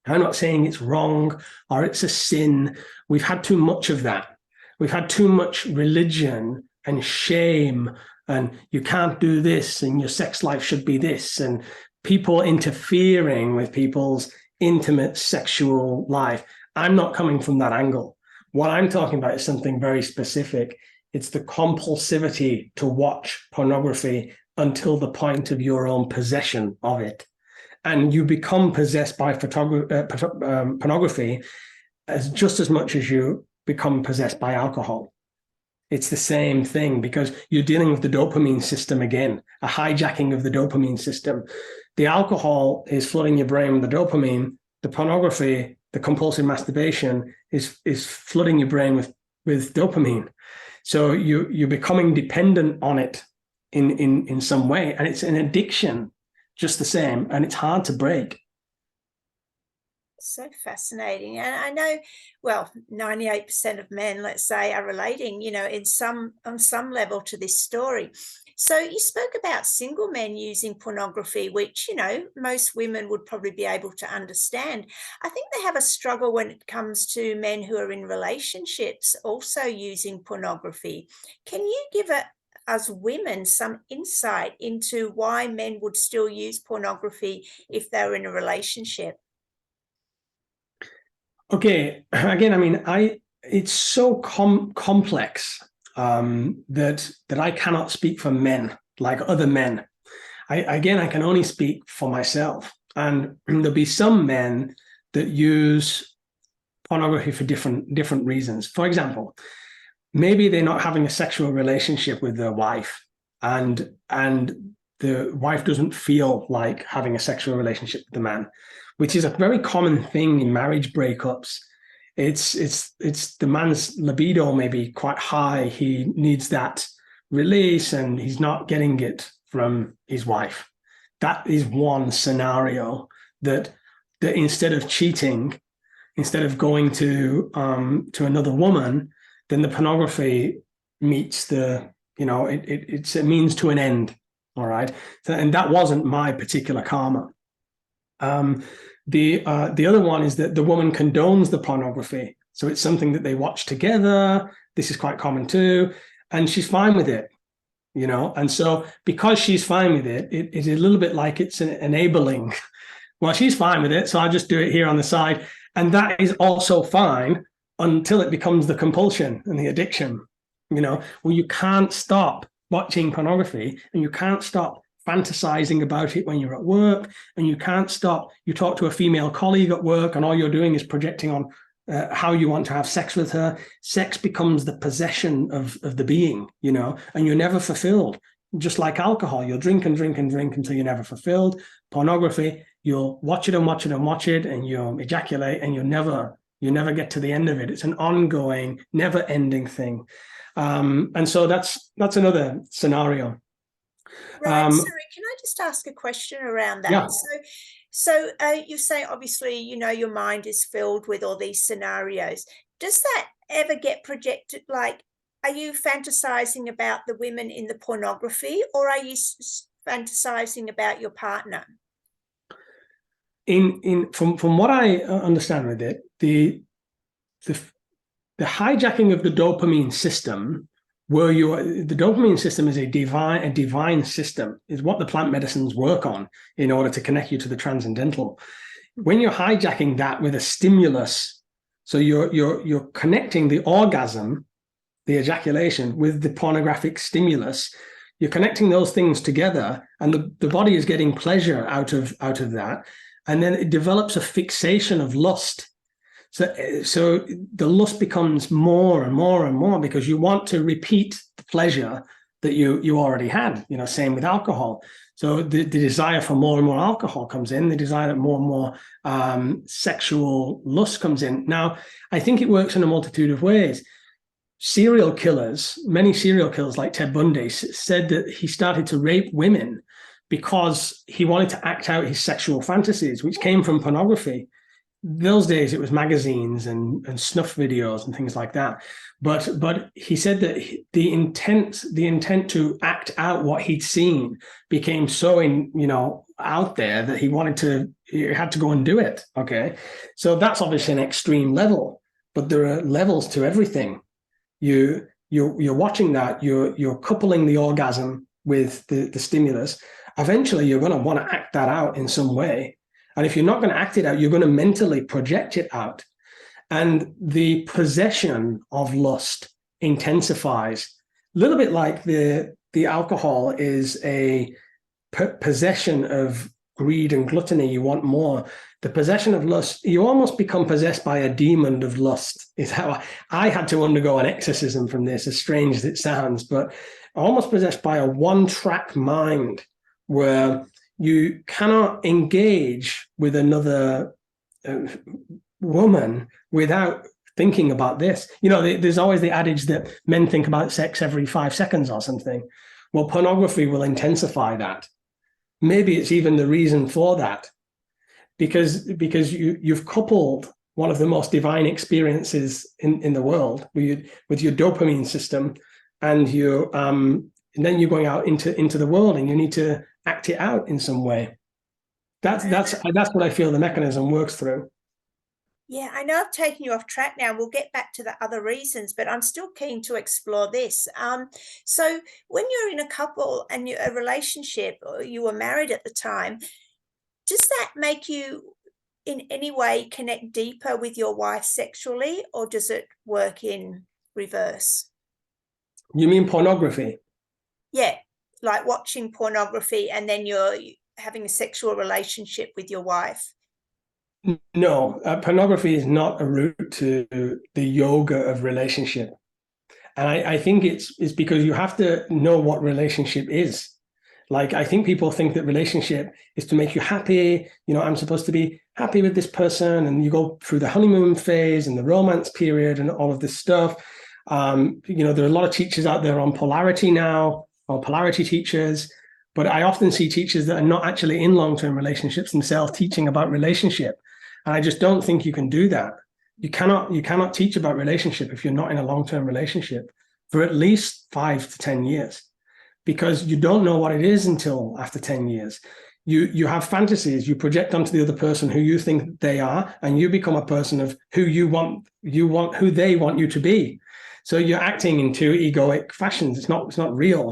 I'm not saying it's wrong or it's a sin. We've had too much of that. We've had too much religion and shame, and you can't do this, and your sex life should be this, and people interfering with people's intimate sexual life. I'm not coming from that angle. What I'm talking about is something very specific. It's the compulsivity to watch pornography until the point of your own possession of it. And you become possessed by pornography just as much as you become possessed by alcohol. It's the same thing, because you're dealing with the dopamine system again, a hijacking of the dopamine system. The alcohol is flooding your brain with the dopamine. The pornography, the compulsive masturbation is flooding your brain with dopamine. So you're becoming dependent on it in some way, and it's an addiction just the same, and it's hard to break. So fascinating. And I know, well, 98% of men, let's say, are relating, on some level to this story. So you spoke about single men using pornography, which, most women would probably be able to understand. I think they have a struggle when it comes to men who are in relationships also using pornography. Can you give us women some insight into why men would still use pornography if they're in a relationship? Okay, again, I mean, it's so complex that I cannot speak for men like other men. I can only speak for myself, and there'll be some men that use pornography for different reasons. For example, maybe they're not having a sexual relationship with their wife, and the wife doesn't feel like having a sexual relationship with the man, which is a very common thing in marriage breakups. It's the man's libido may be quite high. He needs that release, and he's not getting it from his wife. That is one scenario that instead of cheating, instead of going to another woman, then the pornography meets it's a means to an end. All right. So, and that wasn't my particular karma. The other one is that the woman condones the pornography. So it's something that they watch together. This is quite common too. And she's fine with it, And so because she's fine with it, it's a little bit like it's enabling. Well, she's fine with it, so I'll just do it here on the side. And that is also fine until it becomes the compulsion and the addiction, well, you can't stop watching pornography and you can't stop fantasizing about it when you're at work, and you can't stop. You talk to a female colleague at work and all you're doing is projecting on how you want to have sex with her. Sex becomes the possession of the being, and you're never fulfilled. Just like alcohol, you'll drink and drink and drink until you're never fulfilled. Pornography, you'll watch it and watch it and watch it, and you'll ejaculate, and you never get to the end of it. It's an ongoing, never-ending thing. And so that's another scenario. Right. Sorry, can I just ask a question around that? Yeah. So you say, obviously, your mind is filled with all these scenarios. Does that ever get projected? Like, are you fantasizing about the women in the pornography, or are you fantasizing about your partner? From what I understand with it, the hijacking of the dopamine system, where the dopamine system is a divine system, is what the plant medicines work on in order to connect you to the transcendental. When you're hijacking that with a stimulus, so you're connecting the orgasm, the ejaculation, with the pornographic stimulus, you're connecting those things together, and the body is getting pleasure out of that, and then it develops a fixation of lust. So the lust becomes more and more and more because you want to repeat the pleasure that you already had. Same with alcohol. So the desire for more and more alcohol comes in. The desire that more and more sexual lust comes in. Now, I think it works in a multitude of ways. Many serial killers like Ted Bundy said that he started to rape women because he wanted to act out his sexual fantasies, which came from pornography. Those days it was magazines and snuff videos and things like that. But he said that the intent to act out what he'd seen became so out there that he had to go and do it. Okay. So that's obviously an extreme level, but there are levels to everything. You're watching that, you're coupling the orgasm with the stimulus. Eventually you're going to want to act that out in some way. And if you're not going to act it out, you're going to mentally project it out. And the possession of lust intensifies. A little bit like the alcohol is a possession of greed and gluttony. You want more. The possession of lust, you almost become possessed by a demon of lust, is how I had to undergo an exorcism from this, as strange as it sounds, but almost possessed by a one-track mind where you cannot engage with another woman without thinking about this. There's always the adage that men think about sex every 5 seconds or something. Well, pornography will intensify that. Maybe it's even the reason for that, because you've coupled one of the most divine experiences in the world with your dopamine system, and then you're going out into the world, and you need to act it out in some way. That's what I feel the mechanism works through. Yeah, I know I've taken you off track now. We'll get back to the other reasons, but I'm still keen to explore this. So when you're in a couple and a relationship, or you were married at the time, does that make you in any way connect deeper with your wife sexually, or does it work in reverse? You mean pornography? Yeah, like watching pornography and then you're having a sexual relationship with your wife. No, pornography is not a route to the yoga of relationship. And I think it's because you have to know what relationship is. Like, I think people think that relationship is to make you happy. I'm supposed to be happy with this person. And you go through the honeymoon phase and the romance period and all of this stuff. There are a lot of teachers out there on polarity now, or polarity teachers. But I often see teachers that are not actually in long-term relationships themselves teaching about relationship. And I just don't think you can do that. You cannot teach about relationship if you're not in a long-term relationship for at least 5 to 10 years, because you don't know what it is until after 10 years. You have fantasies, you project onto the other person who you think they are, and you become a person of who who they want you to be. So you're acting in two egoic fashions. It's not real,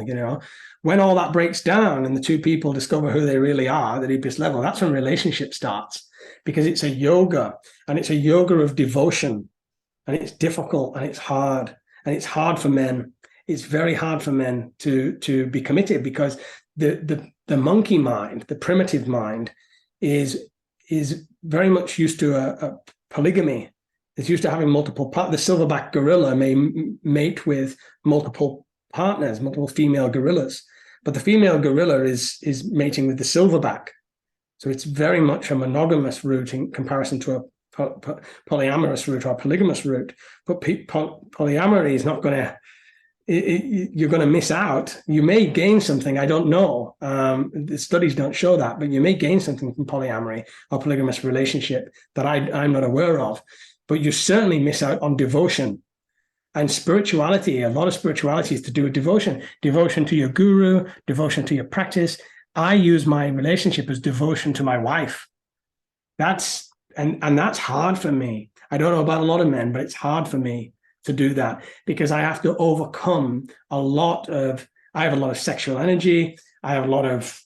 when all that breaks down and the two people discover who they really are at the deepest level, that's when relationship starts, because it's a yoga, and it's a yoga of devotion, and it's difficult, and it's hard for men. It's very hard for men to be committed, because the monkey mind, the primitive mind, is very much used to a polygamy. It's used to having multiple partners. The silverback gorilla may mate with multiple partners, multiple female gorillas, but the female gorilla is mating with the silverback. So it's very much a monogamous route in comparison to a polyamorous route or polygamous route. But polyamory is not going to, you're going to miss out. You may gain something, I don't know. The studies don't show that, but you may gain something from polyamory or polygamous relationship that I'm not aware of. But you certainly miss out on devotion. And spirituality, a lot of spirituality is to do with devotion to your guru, devotion to your practice. I use my relationship as devotion to my wife. That's hard for me. I don't know about a lot of men, but it's hard for me to do that, because I have to overcome I have a lot of sexual energy. I have a lot of,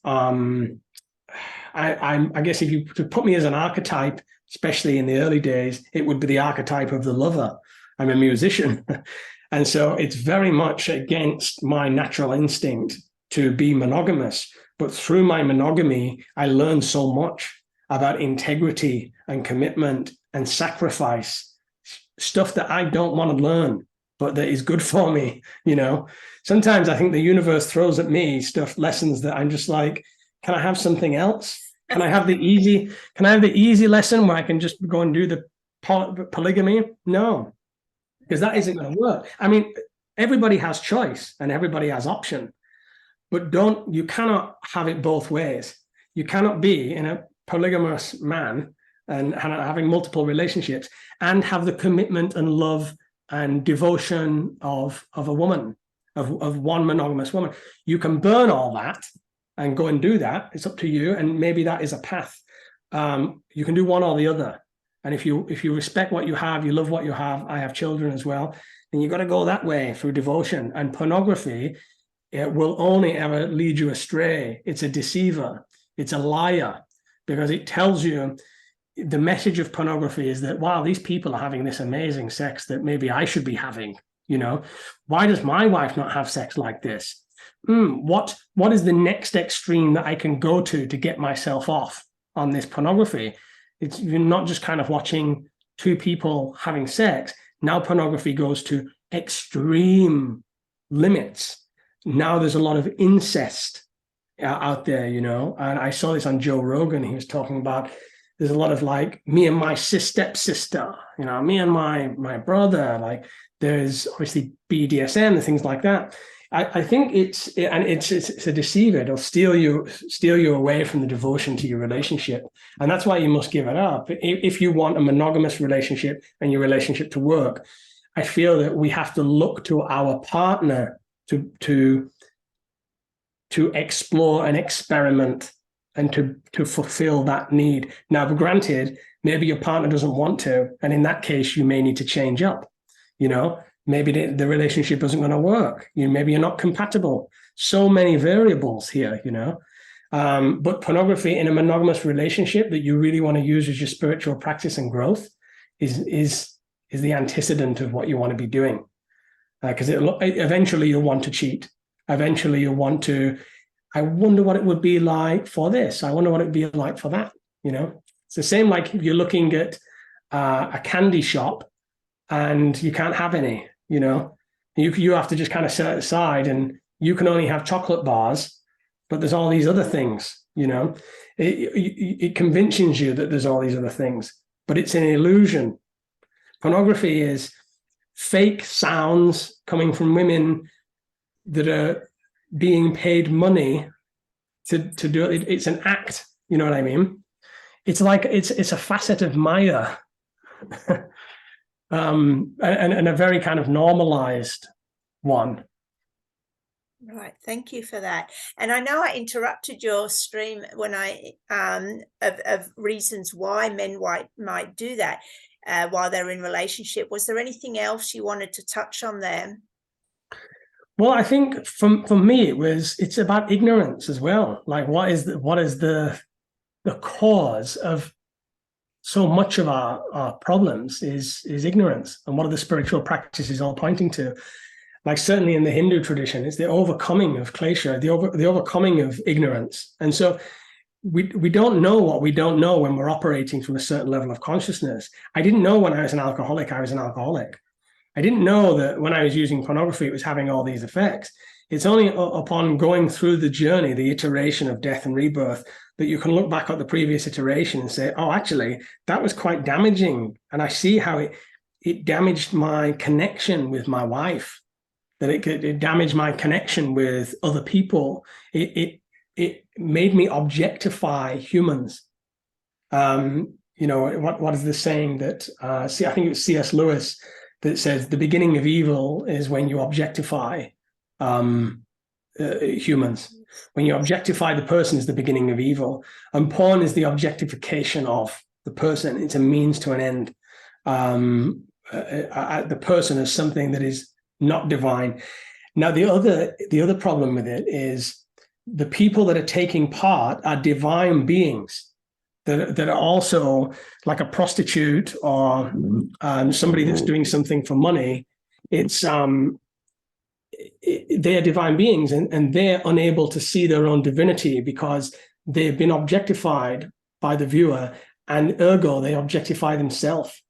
I guess if you to put me as an archetype, especially in the early days, it would be the archetype of the lover. I'm a musician. And so it's very much against my natural instinct to be monogamous. But through my monogamy, I learned so much about integrity and commitment and sacrifice, stuff that I don't want to learn, but that is good for me. Sometimes I think the universe throws at me lessons that I'm just like, can I have something else? Can I have the easy lesson where I can just go and do the polygamy? No, because that isn't going to work. I mean, everybody has choice and everybody has option, but you cannot have it both ways. You cannot be in a polygamous man and having multiple relationships and have the commitment and love and devotion of a woman, of one monogamous woman. You can burn all that and go and do that. It's up to you. And maybe that is a path. You can do one or the other. And if you respect what you have, you love what you have, I have children as well, then you got to go that way through devotion. And pornography, it will only ever lead you astray. It's a deceiver. It's a liar, because it tells you, the message of pornography is that, wow, these people are having this amazing sex that maybe I should be having. Why does my wife not have sex like this? What is the next extreme that I can go to get myself off on this pornography? You're not just kind of watching two people having sex. Now pornography goes to extreme limits. Now there's a lot of incest out there, and I saw this on Joe Rogan. He was talking about, there's a lot of like me and my stepsister, me and my brother, like there's obviously BDSM and things like that. I think it's a deceiver. It'll steal you away from the devotion to your relationship. And that's why you must give it up. If you want a monogamous relationship and your relationship to work, I feel that we have to look to our partner to explore and experiment and to fulfill that need. Now, granted, maybe your partner doesn't want to, and in that case, you may need to change up. Maybe the relationship isn't going to work. Maybe you're not compatible. So many variables here, But pornography in a monogamous relationship that you really want to use as your spiritual practice and growth is the antecedent of what you want to be doing. Because eventually you'll want to cheat. Eventually you'll want to, I wonder what it would be like for this. I wonder what it would be like for that. It's the same like if you're looking at a candy shop and you can't have any, you have to just kind of set it aside, and you can only have chocolate bars, but there's all these other things, it convinces you that there's all these other things, but it's an illusion. Pornography is fake sounds coming from women that are being paid money to do it. It's an act, you know what I mean? It's like it's a facet of Maya. And a very kind of normalized one. Right, thank you for that. And I know I interrupted your stream when I of reasons why men might do that while they're in relationship. Was there anything else you wanted to touch on there? Well, I think for me, it's about ignorance as well. Like, what is the cause of so much of our problems is ignorance. And what are the spiritual practices all pointing to? Like, certainly in the Hindu tradition, it's the overcoming of klesha, the overcoming of ignorance. And so we don't know what we don't know when we're operating from a certain level of consciousness. I didn't know when I was an alcoholic, I was an alcoholic. I didn't know that when I was using pornography, it was having all these effects. It's only upon going through the journey, the iteration of death and rebirth, that you can look back at the previous iteration and say, oh, actually, that was quite damaging. And I see how it damaged my connection with my wife, that it damaged my connection with other people. It made me objectify humans. What is the saying that, I think it was C.S. Lewis that says the beginning of evil is when you objectify humans. When you objectify the person is the beginning of evil. And porn is the objectification of the person. It's a means to an end. The person as something that is not divine. Now, the other problem with it is the people that are taking part are divine beings that are also, like a prostitute or somebody that's doing something for money. It's they are divine beings, and they're unable to see their own divinity because they've been objectified by the viewer, and ergo they objectify themselves.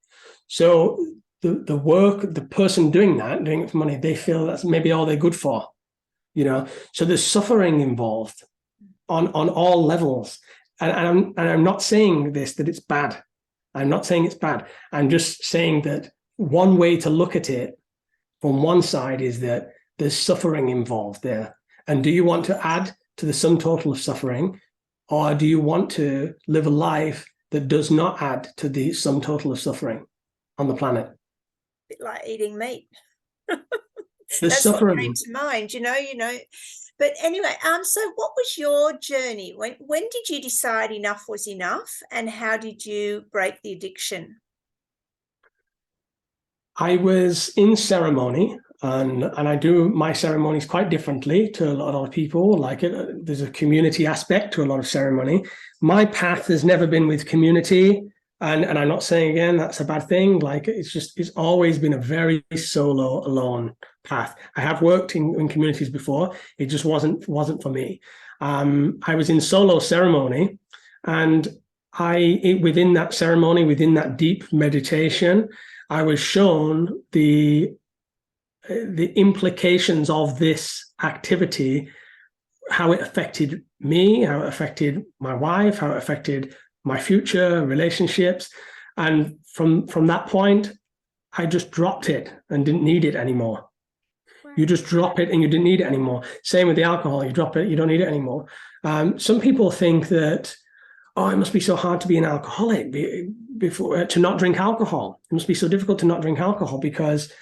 So the person doing it for money, they feel that's maybe all they're good for, So there's suffering involved on all levels. And I'm not saying that it's bad. I'm not saying it's bad. I'm just saying that one way to look at it from one side is that there's suffering involved there. And do you want to add to the sum total of suffering, or do you want to live a life that does not add to the sum total of suffering on the planet? A bit like eating meat. There's That's suffering. what came to mind, But anyway, so what was your journey? When did you decide enough was enough, and how did you break the addiction? I was in ceremony, and I do my ceremonies quite differently to a lot of people. Like, there's a community aspect to a lot of ceremony. My path has never been with community, and I'm not saying again that's a bad thing. Like, it's always been a very solo, alone path. I have worked in communities before. It just wasn't for me. I was in solo ceremony, and within that ceremony, within that deep meditation, I was shown the implications of this activity, how it affected me, how it affected my wife, how it affected my future relationships. And from that point, I just dropped it and didn't need it anymore. You just drop it and you didn't need it anymore. Same with the alcohol. You drop it, you don't need it anymore. Some people think that, oh, it must be so hard to be an alcoholic to not drink alcohol. It must be so difficult to not drink alcohol because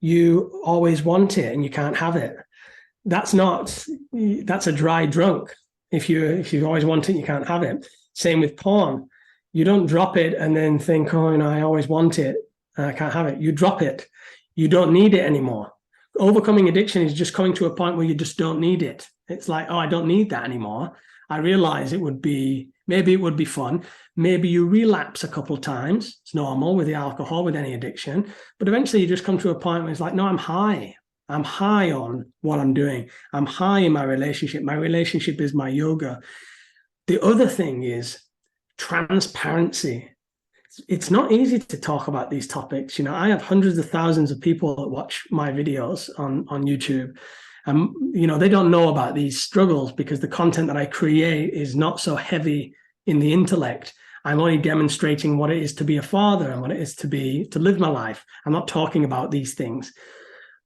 you always want it and you can't have it. That's a dry drunk. If you always want it, you can't have it. Same with porn. You don't drop it and then think, oh, I always want it and I can't have it. You drop it. You don't need it anymore. Overcoming addiction is just coming to a point where you just don't need it. It's like, oh, I don't need that anymore. I realize maybe it would be fun. Maybe you relapse a couple of times. It's normal with the alcohol, with any addiction. But eventually you just come to a point where it's like, no, I'm high. I'm high on what I'm doing. I'm high in my relationship. My relationship is my yoga. The other thing is transparency. It's not easy to talk about these topics. I have hundreds of thousands of people that watch my videos on YouTube. They don't know about these struggles because the content that I create is not so heavy in the intellect. I'm only demonstrating what it is to be a father and what it is to live my life. I'm not talking about these things.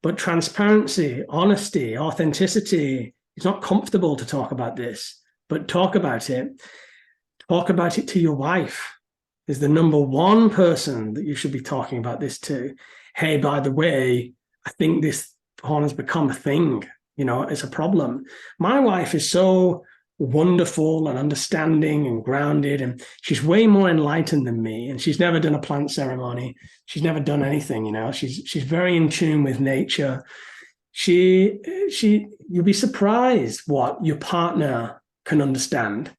But transparency, honesty, authenticity, it's not comfortable to talk about this, but talk about it. Talk about it to your wife. Is the number one person that you should be talking about this to. Hey, by the way, I think this porn has become a thing. It's a problem. My wife is so wonderful and understanding and grounded, and she's way more enlightened than me. And she's never done a plant ceremony. She's never done anything. She's very in tune with nature. you'll be surprised what your partner can understand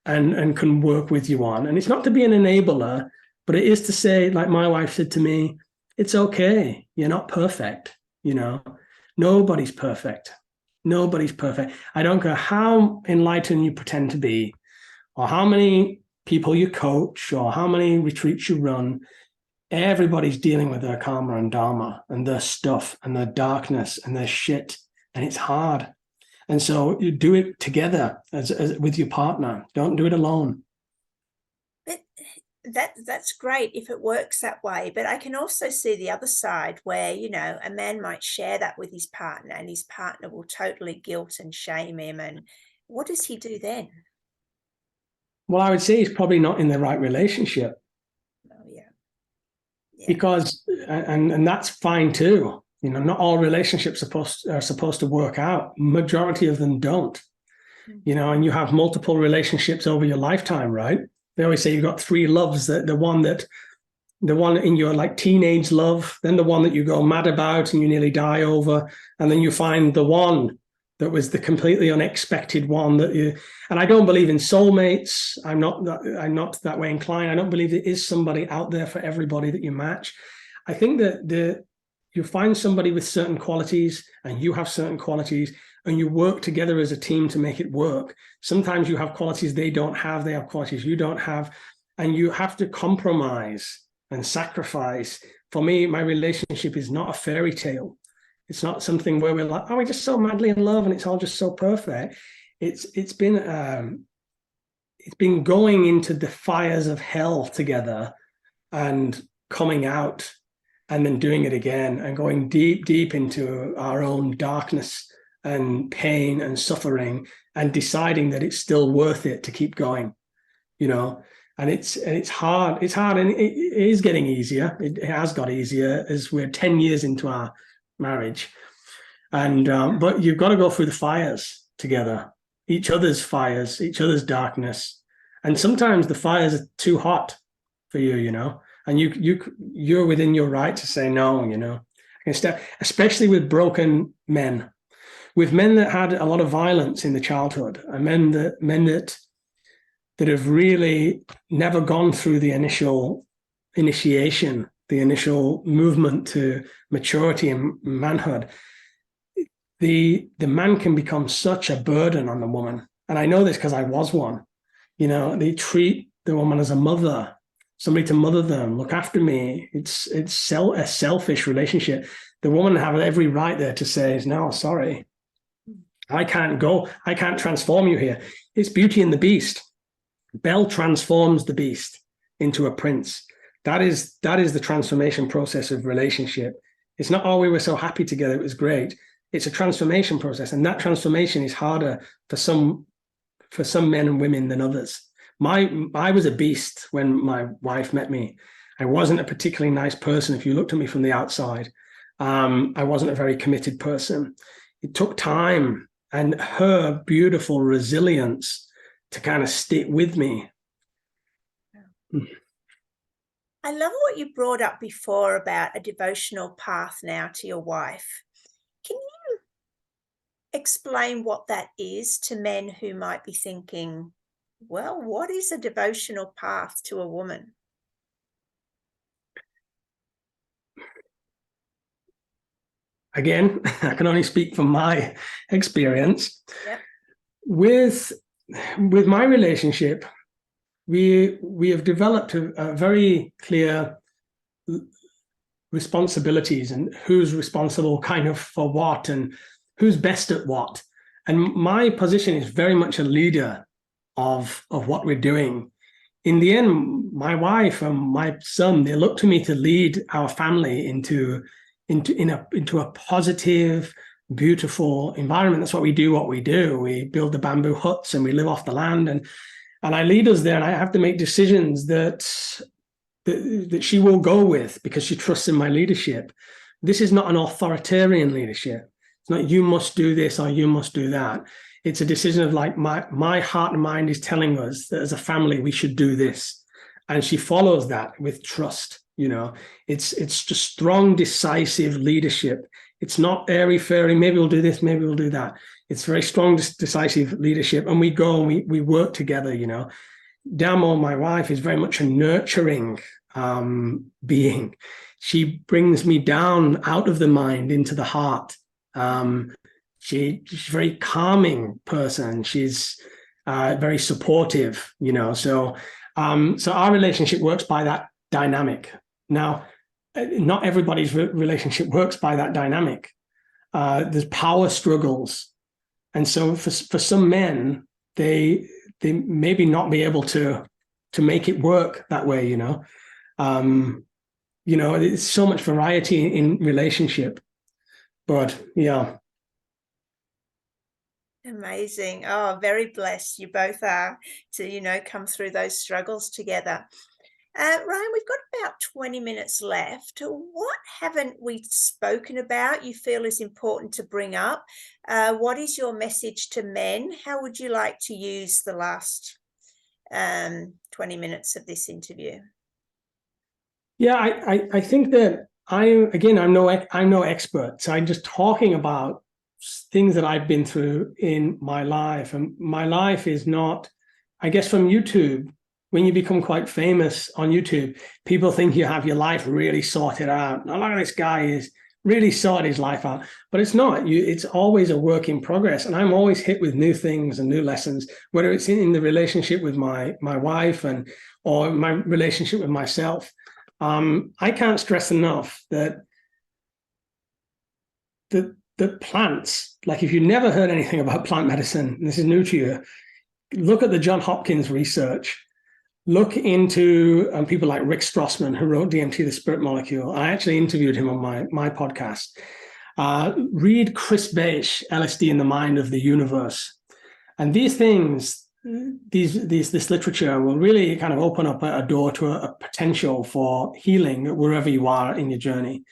and can work with you on. And it's not to be an enabler, but it is to say, like my wife said to me, it's okay. You're not perfect. Nobody's perfect. Nobody's perfect. I don't care how enlightened you pretend to be, or how many people you coach, or how many retreats you run. Everybody's dealing with their karma and dharma and their stuff and their darkness and their shit. And it's hard. And so you do it together as with your partner. Don't do it alone. But that's great if it works that way. But I can also see the other side where, a man might share that with his partner and his partner will totally guilt and shame him. And what does he do then? Well, I would say he's probably not in the right relationship. Oh, yeah. Because, and that's fine too. Not all relationships are supposed to work out. Majority of them don't. And you have multiple relationships over your lifetime, right? They always say you've got three loves. The one in your like teenage love, then the one that you go mad about and you nearly die over, and then you find the one that was the completely unexpected one that you. And I don't believe in soulmates. I'm not that way inclined. I don't believe there is somebody out there for everybody that you match. I think that you find somebody with certain qualities and you have certain qualities and you work together as a team to make it work. Sometimes you have qualities they don't have, they have qualities you don't have, and you have to compromise and sacrifice. For me, my relationship is not a fairy tale. It's not something where we're like, oh, we're just so madly in love and it's all just so perfect. It's been going into the fires of hell together and coming out and then doing it again and going deep, deep into our own darkness and pain and suffering and deciding that it's still worth it to keep going, and it's hard. It's hard, and it is getting easier. It has got easier as we're 10 years into our marriage. And but you've got to go through the fires together, each other's fires, each other's darkness. And sometimes the fires are too hot for you, and you're within your right to say no, especially with broken men, with men that had a lot of violence in the childhood, and men that have really never gone through the initial initiation, the initial movement to maturity and manhood. The man can become such a burden on the woman. And I know this because I was one. They treat the woman as a mother, somebody to mother them, look after me. It's a selfish relationship. The woman have every right there to say, no, sorry, I can't go. I can't transform you here. It's Beauty and the Beast. Belle transforms the beast into a prince. That is the transformation process of relationship. It's not, oh, we were so happy together, it was great. It's a transformation process, and that transformation is harder for some men and women than others. I was a beast when my wife met me. I wasn't a particularly nice person. If you looked at me from the outside, I wasn't a very committed person. It took time and her beautiful resilience to kind of stick with me. I love what you brought up before about a devotional path now to your wife. Can you explain what that is to men who might be thinking, well, what is a devotional path to a woman? Again, I can only speak from my experience. Yep. With my relationship, we have developed a very clear responsibilities and who's responsible kind of for what and who's best at what. And my position is very much a leader of what we're doing. In the end, my wife and my son, they look to me to lead our family into a positive, beautiful environment. That's what we do. We build the bamboo huts and we live off the land. And I lead us there, and I have to make decisions that she will go with because she trusts in my leadership. This is not an authoritarian leadership. It's not you must do this or you must do that. It's a decision of like my heart and mind is telling us that as a family we should do this, and she follows that with trust. It's just strong, decisive leadership It's not airy-fairy, maybe we'll do this, maybe we'll do that. It's very strong, decisive leadership. And we go and we work together, you know. Damo, my wife, is very much a nurturing being. She brings me down out of the mind into the heart. She's a very calming person. She's very supportive, you know. So our relationship works by that dynamic. Now, not everybody's relationship works by that dynamic. There's power struggles. And so for some men, they maybe not be able to make it work that way, you know. You know, it's so much variety in relationship. But yeah. Amazing. Oh, very blessed you both are to, you know, come through those struggles together. Ryan, we've got about 20 minutes left. What haven't we spoken about you feel is important to bring up? What is your message to men? How would you like to use the last 20 minutes of this interview? Yeah, I think that I'm no expert. So I'm just talking about things that I've been through in my life. And my life is not, I guess, from YouTube. When you become quite famous on YouTube, people think you have your life really sorted out. Now, look at this guy, is really sorted his life out. But it's not. It's always a work in progress. And I'm always hit with new things and new lessons, whether it's in the relationship with my wife or my relationship with myself. I can't stress enough that the plants, like if you've never heard anything about plant medicine, this is new to you, look at the Johns Hopkins research. Look into people like Rick Strassman, who wrote DMT, the Spirit Molecule. I actually interviewed him on my podcast. Read Chris Beisch, LSD in the Mind of the Universe. And these things, this literature will really kind of open up a door to a potential for healing wherever you are in your journey.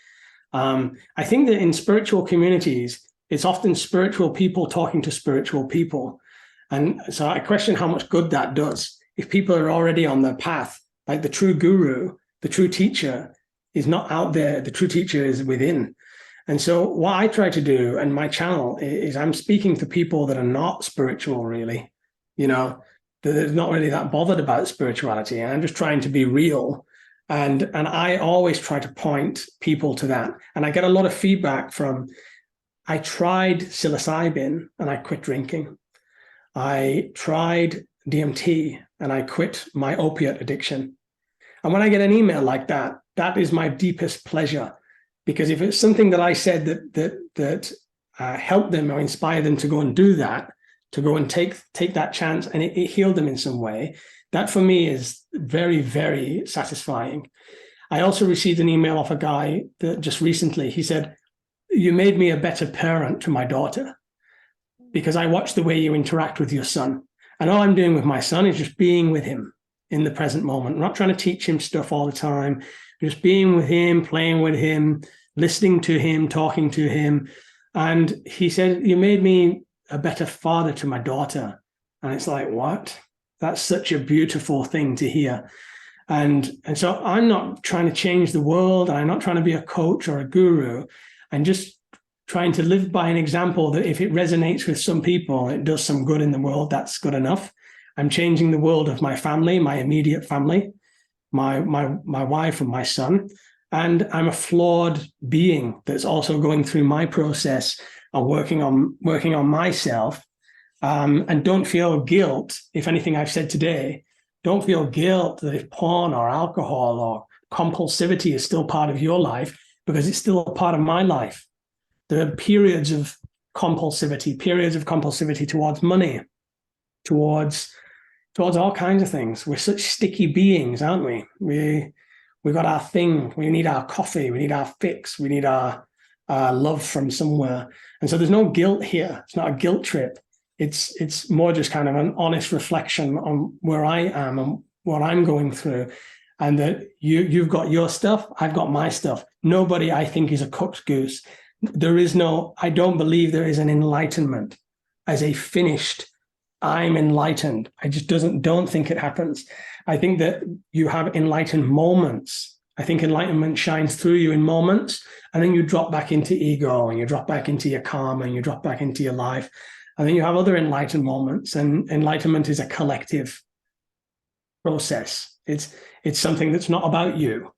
I think that in spiritual communities, it's often spiritual people talking to spiritual people. And so I question how much good that does. If people are already on their path, like the true guru, the true teacher is not out there, the true teacher is within. And so what I try to do, and my channel, is I'm speaking to people that are not spiritual, really, you know, they're not really that bothered about spirituality. And I'm just trying to be real. And I always try to point people to that. And I get a lot of feedback from, I tried psilocybin and I quit drinking. I tried DMT and I quit my opiate addiction. And when I get an email like that, that is my deepest pleasure, because if it's something that I said that helped them or inspired them to go and do that, to go and take that chance, and it healed them in some way, that for me is very, very satisfying. I also received an email off a guy that just recently, he said, "You made me a better parent to my daughter because I watched the way you interact with your son. And all I'm doing with my son is just being with him in the present moment. I'm not trying to teach him stuff all the time. Just being with him, playing with him, listening to him, talking to him." And he said, "You made me a better father to my daughter." And it's like, what? That's such a beautiful thing to hear. And so I'm not trying to change the world. I'm not trying to be a coach or a guru. I'm just trying to live by an example that if it resonates with some people, it does some good in the world, that's good enough. I'm changing the world of my family, my immediate family, my wife and my son. And I'm a flawed being that's also going through my process of working on myself. And don't feel guilt. If anything I've said today, don't feel guilt that if porn or alcohol or compulsivity is still part of your life, because it's still a part of my life. There are periods of compulsivity towards money, towards all kinds of things. We're such sticky beings, aren't we? We've got our thing. We need our coffee. We need our fix. We need our love from somewhere. And so there's no guilt here. It's not a guilt trip. It's more just kind of an honest reflection on where I am and what I'm going through. And that you've got your stuff, I've got my stuff. Nobody, I think, is a cooked goose. I don't believe there is an enlightenment as a finished, I'm enlightened. I just don't think it happens. I think that you have enlightened moments I think enlightenment shines through you in moments, and then you drop back into ego, and you drop back into your karma, and you drop back into your life. And then you have other enlightened moments, and enlightenment is a collective process. It's something that's not about you.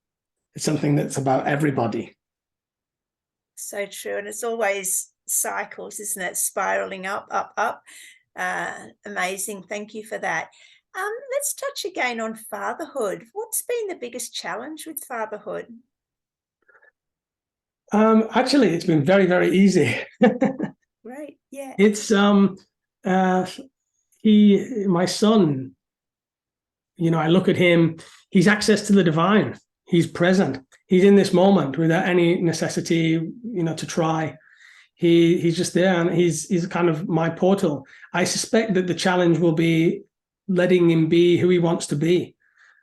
It's something that's about everybody. So true. And it's always cycles, isn't it? Spiraling up, up, up. Amazing. Thank you for that. Let's touch again on fatherhood. What's been the biggest challenge with fatherhood? Actually, it's been very, very easy. Right. Yeah. It's my son, I look at him, he's access to the divine. He's present. He's in this moment without any necessity, to try. He's just there, and he's kind of my portal. I suspect that the challenge will be letting him be who he wants to be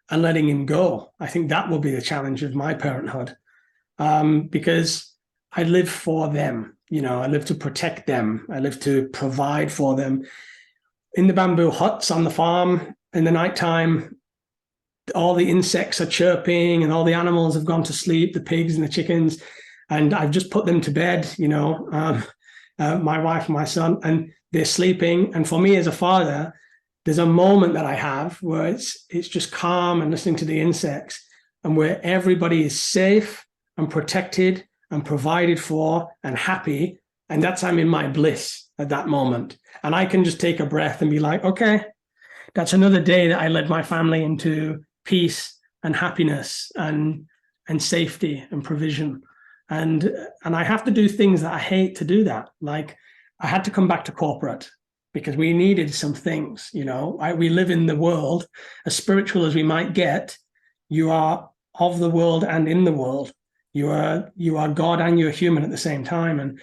and letting him go. I think that will be the challenge of my parenthood, because I live for them. I live to protect them. I live to provide for them. In the bamboo huts on the farm, in the nighttime, all the insects are chirping and all the animals have gone to sleep, the pigs and the chickens, and I've just put them to bed, my wife and my son, and they're sleeping. And for me as a father, there's a moment that I have where it's just calm and listening to the insects, and where everybody is safe and protected and provided for and happy. And I'm in my bliss at that moment. And I can just take a breath and be like, okay, that's another day that I led my family into peace and happiness and safety and provision. And I have to do things that I hate to do that. Like, I had to come back to corporate because we needed some things. We live in the world, as spiritual as we might get. You are of the world and in the world. You are God and you're human at the same time. And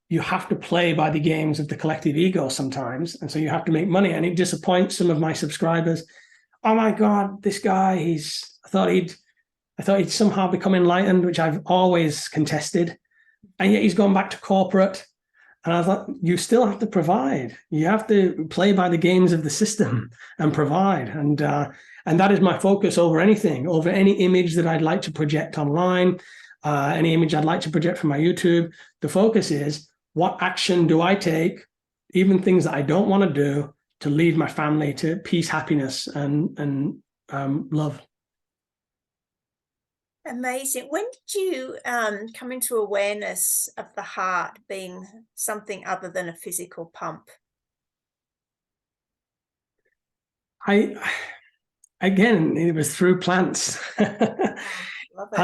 you have to play by the games of the collective ego sometimes. And so you have to make money, and it disappoints some of my subscribers. Oh my God, this guy, I thought he'd somehow become enlightened, which I've always contested. And yet he's gone back to corporate. And I thought, you still have to provide. You have to play by the games of the system and provide. And that is my focus over anything, over any image that I'd like to project online, any image I'd like to project from my YouTube. The focus is, what action do I take, even things that I don't want to do, to lead my family to peace, happiness, and love. Amazing. When did you come into awareness of the heart being something other than a physical pump? Again, it was through plants. Love it.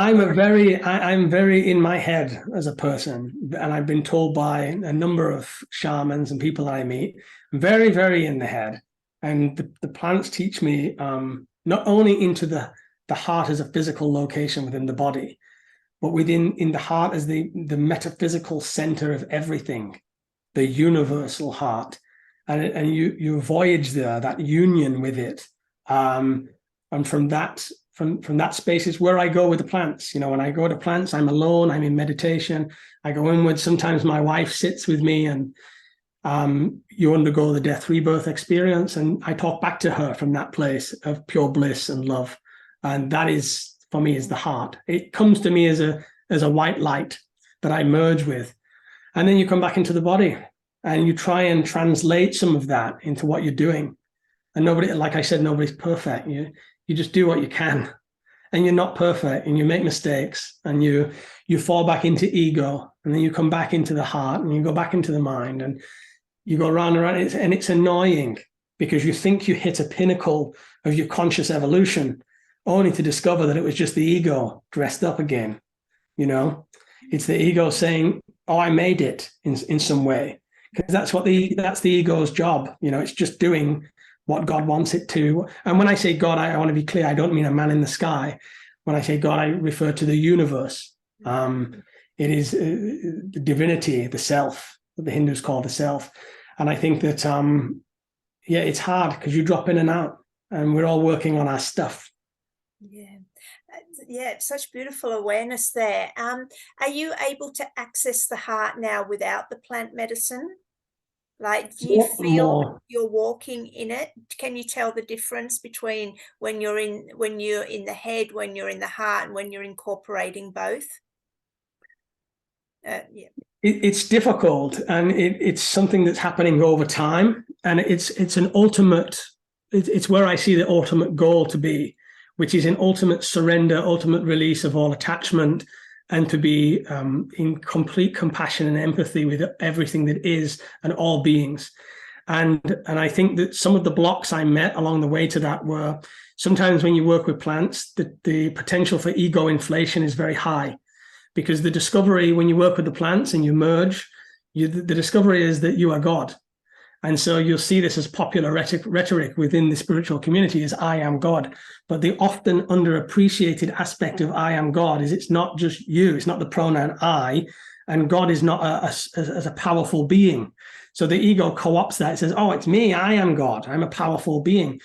I'm very in my head as a person, and I've been told by a number of shamans and people that I meet, very, very in the head. And the plants teach me not only into the heart as a physical location within the body, but in the heart as the metaphysical center of everything, the universal heart. And you voyage there, that union with it. And from that space is where I go with the plants. When I go to plants, I'm alone, I'm in meditation, I go inward. Sometimes my wife sits with me, and you undergo the death rebirth experience, and I talk back to her from that place of pure bliss and love. And that is, for me, is the heart. It comes to me as a white light that I merge with. And then you come back into the body and you try and translate some of that into what you're doing. And nobody, like I said, nobody's perfect. You just do what you can, and you're not perfect, and you make mistakes, and you fall back into ego, and then you come back into the heart, and you go back into the mind, and you go round and round. And it's annoying because you think you hit a pinnacle of your conscious evolution, only to discover that it was just the ego dressed up again. It's the ego saying, "Oh, I made it in some way," because that's the ego's job. It's just doing what God wants it to. And when I say God, I want to be clear. I don't mean a man in the sky. When I say God, I refer to the universe. It is the divinity, the self, that the Hindus call the self. And I think that, it's hard because you drop in and out, and we're all working on our stuff. Yeah, such beautiful awareness there. Are you able to access the heart now without the plant medicine? Like, do you feel more. you're walking in it? Can you tell the difference between when you're in the head, when you're in the heart, and when you're incorporating both? Yeah. It's difficult, and it's something that's happening over time, and it's an ultimate. It's where I see the ultimate goal to be, which is an ultimate surrender, ultimate release of all attachment, and to be in complete compassion and empathy with everything that is and all beings. And I think that some of the blocks I met along the way to that were sometimes when you work with plants, the potential for ego inflation is very high, because the discovery when you work with the plants and you merge, the discovery is that you are God. And so you'll see this as popular rhetoric within the spiritual community is I am God. But the often underappreciated aspect of I am God is it's not just you, it's not the pronoun I, and God is not as a powerful being. So the ego co-opts that. It says, oh, it's me, I am God, I'm a powerful being.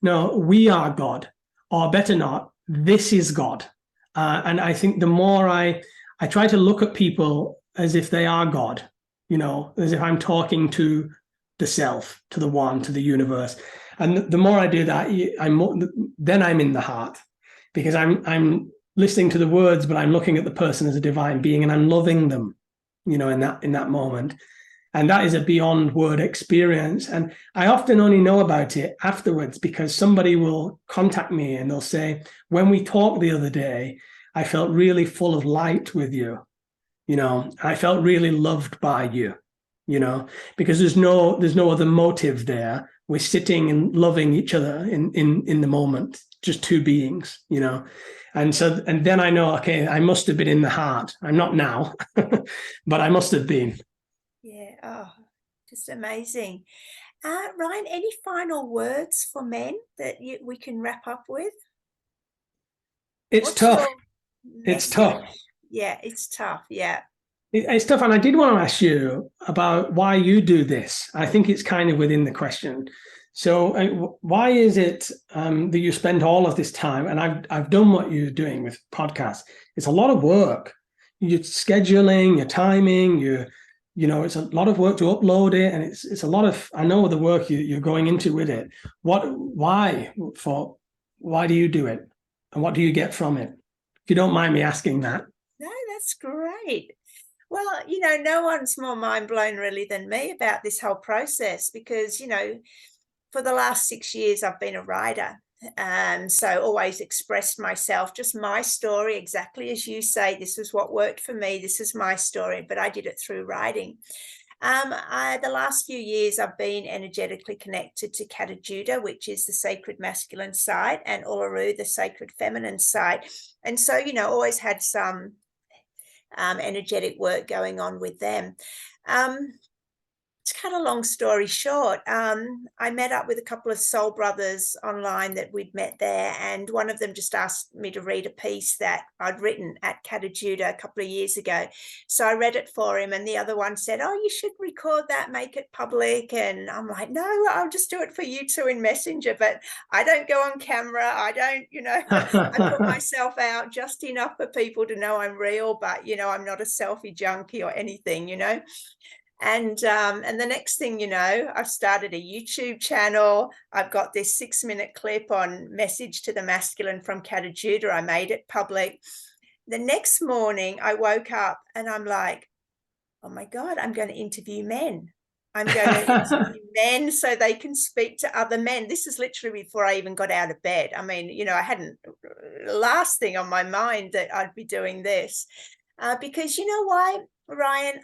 No, we are God, or better not, this is God. And I think the more I try to look at people as if they are God, as if I'm talking to the self, to the one, to the universe. And the more I do that, then I'm in the heart, because I'm listening to the words, but I'm looking at the person as a divine being, and I'm loving them, in that moment. And that is a beyond word experience. And I often only know about it afterwards, because somebody will contact me and they'll say, when we talked the other day, I felt really full of light with you. I felt really loved by you, because there's no other motive there. We're sitting and loving each other in the moment, just two beings, And then I know, okay, I must have been in the heart. I'm not now, but I must have been. Yeah. Oh, just amazing. Ryan, any final words for men that we can wrap up with? It's What's tough. your It's message? tough. Yeah, it's tough. Yeah. It's tough. And I did want to ask you about why you do this. I think it's kind of within the question. So why is it that you spend all of this time? And I've done what you're doing with podcasts. It's a lot of work. You're scheduling, your timing, it's a lot of work to upload it, and it's a lot of, I know the work you're going into with it. Why do you do it, and what do you get from it? If you don't mind me asking that. No, that's great. Well, no one's more mind blown really than me about this whole process, because, for the last 6 years, I've been a writer. So always expressed myself, just my story, exactly as you say, this is what worked for me. This is my story, but I did it through writing. The last few years, I've been energetically connected to Kata Judah, which is the sacred masculine side, and Uluru, the sacred feminine side. And so, always had some energetic work going on with them. To cut a long story short, I met up with a couple of soul brothers online that we'd met there, and one of them just asked me to read a piece that I'd written at Kata Judah a couple of years ago. So I read it for him, and the other one said, oh, you should record that, make it public. And I'm like, no, I'll just do it for you two in Messenger, but I don't go on camera. I don't, I put myself out just enough for people to know I'm real, but, I'm not a selfie junkie or anything, And the next thing you know, I've started a YouTube channel. I've got this 6-minute clip on message to the masculine from Kata Judah. I made it public. The next morning I woke up and I'm like, oh my God, I'm going to interview men. I'm going to interview men so they can speak to other men. This is literally before I even got out of bed. I mean, I hadn't, last thing on my mind that I'd be doing this. Because you know why, Ryan?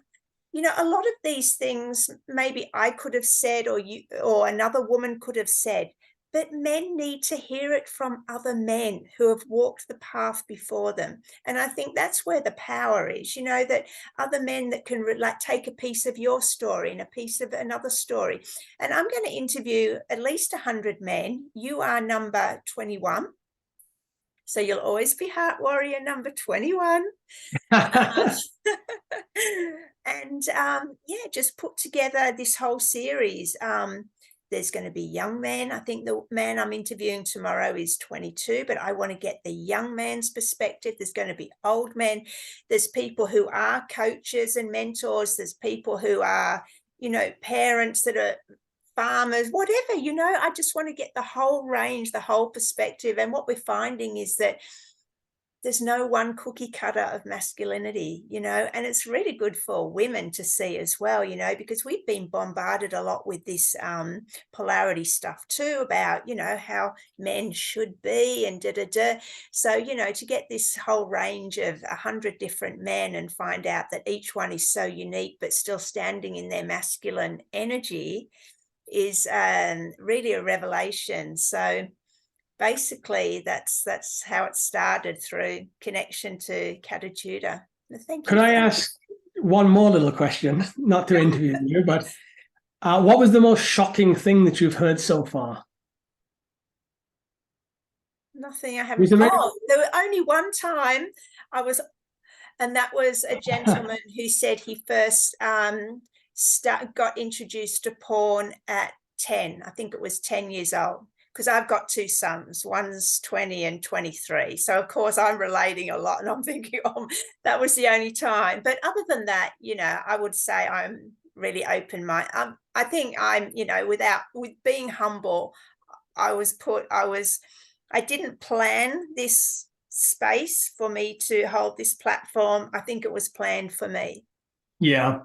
A lot of these things maybe I could have said, or another woman could have said, but men need to hear it from other men who have walked the path before them. And I think that's where the power is, that other men that can take a piece of your story and a piece of another story. And I'm going to interview at least 100 men. You are number 21. So you'll always be Heart Warrior number 21. And just put together this whole series. There's going to be young men. I think the man I'm interviewing tomorrow is 22, but I want to get the young man's perspective. There's going to be old men. There's people who are coaches and mentors. There's people who are parents that are farmers, whatever, I just want to get the whole range, the whole perspective. And what we're finding is that there's no one cookie cutter of masculinity, and it's really good for women to see as well, because we've been bombarded a lot with this polarity stuff too, about, how men should be and da-da-da. So, to get this whole range of 100 different men and find out that each one is so unique, but still standing in their masculine energy is really a revelation. So basically that's how it started, through connection to Kata Judah. Thank you. Could I ask one more little question, not to interview you, but what was the most shocking thing that you've heard so far? Nothing. I haven't. Oh, there was only one time and that was a gentleman who said he first got introduced to porn at 10. I think it was 10 years old, because I've got two sons. One's 20 and 23. So, of course, I'm relating a lot, and I'm thinking, oh, that was the only time. But other than that, I would say I'm really open-minded. I think I'm, with being humble, I didn't plan this space for me to hold this platform. I think it was planned for me. Yeah.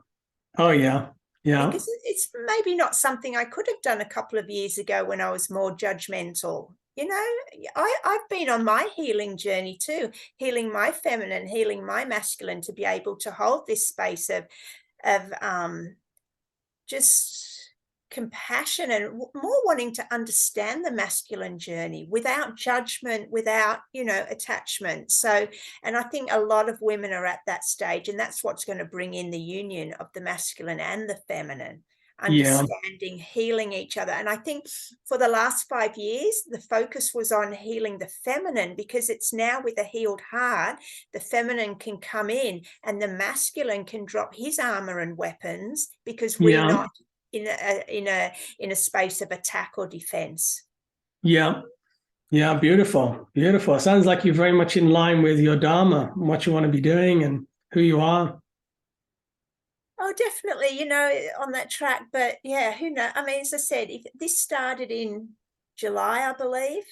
Oh, yeah. Yeah. Because it's maybe not something I could have done a couple of years ago when I was more judgmental. I've been on my healing journey too, healing my feminine, healing my masculine, to be able to hold this space of just compassion and more wanting to understand the masculine journey without judgment, without, attachment. So, and I think a lot of women are at that stage, and that's what's going to bring in the union of the masculine and the feminine, understanding, healing each other. And I think for the last 5 years, the focus was on healing the feminine, because it's now with a healed heart, the feminine can come in and the masculine can drop his armor and weapons, because we're not in a space of attack or defense. Yeah. Beautiful. Sounds like you're very much in line with your dharma, what you want to be doing and who you are. Oh, definitely, on that track. But yeah, who knows? I mean, as I said, if this started in July, I believe.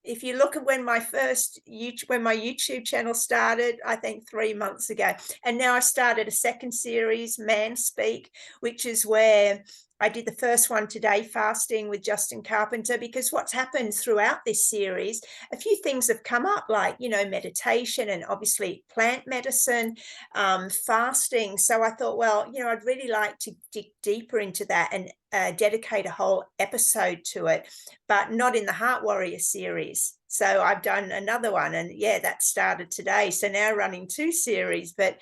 If you look at when my YouTube channel started, I think 3 months ago, and now I started a second series, Man Speak, which is where I did the first one today, fasting with Justin Carpenter, because what's happened throughout this series, a few things have come up, like, meditation and obviously plant medicine, fasting. So I thought, well, I'd really like to dig deeper into that and dedicate a whole episode to it, but not in the Heart Warrior series. So I've done another one, and yeah, that started today. So now running 2 series, but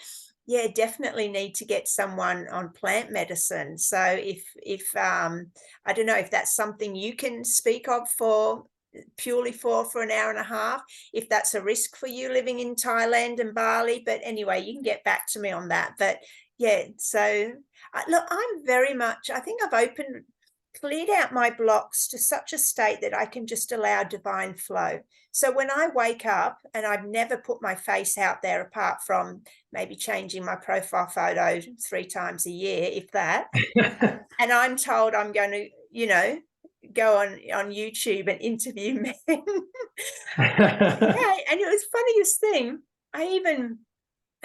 yeah, definitely need to get someone on plant medicine. So if I don't know if that's something you can speak of purely for an hour and a half, if that's a risk for you living in Thailand and Bali. But anyway, you can get back to me on that. But yeah, so look, I'm very much, I think I've cleared out my blocks to such a state that I can just allow divine flow. So when I wake up, and I've never put my face out there apart from maybe changing my profile photo 3 times a year, if that, and I'm told I'm going to, go on YouTube and interview men. Yeah, and it was funniest thing. I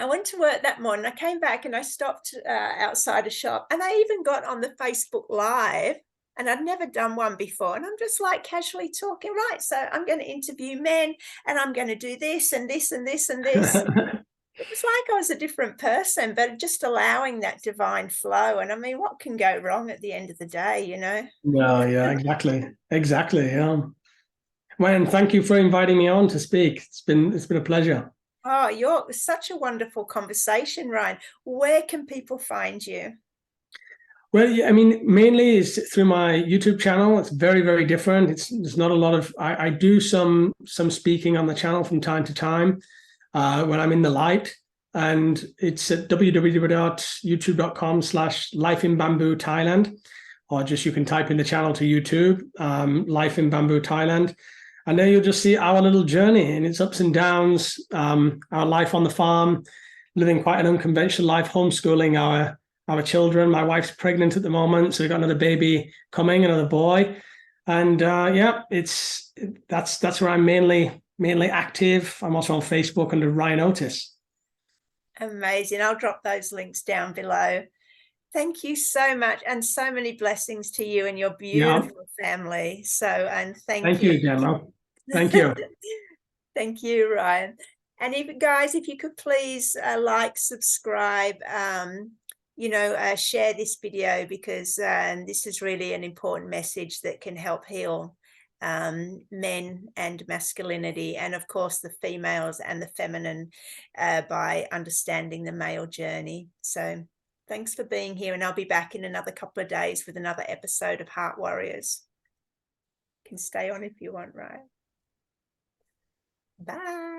went to work that morning. I came back and I stopped outside a shop, and I even got on the Facebook Live, and I'd never done one before. And I'm just like casually talking, right? So I'm going to interview men, and I'm going to do this and this and this and this. It was like I was a different person, but just allowing that divine flow. And I mean, what can go wrong at the end of the day, No, yeah, exactly. Yeah. Well, and thank you for inviting me on to speak. It's been a pleasure. Oh, you're such a wonderful conversation, Ryan. Where can people find you? Well, yeah, I mean, mainly is through my YouTube channel. It's very, very different. There's not a lot of, I do some speaking on the channel from time to time when I'm in the light, and it's at www.youtube.com/Life in Bamboo Thailand, or just you can type in the channel to YouTube, Life in Bamboo Thailand. And then you'll just see our little journey and its ups and downs, our life on the farm, living quite an unconventional life, homeschooling our our children. My wife's pregnant at the moment, so we've got another baby coming, another boy. And yeah, that's where I'm mainly active. I'm also on Facebook under Ryan Otis. Amazing. I'll drop those links down below. Thank you so much, and so many blessings to you and your Yeah. beautiful family. So, and thank Thank you, you. Gemma. Thank you. Thank you, Ryan. And if guys, if you could please like, subscribe, share this video, because this is really an important message that can help heal men and masculinity, and of course the females and the feminine, by understanding the male journey. So thanks for being here, and I'll be back in another couple of days with another episode of Heart Warriors. You can stay on if you want, right? Bye.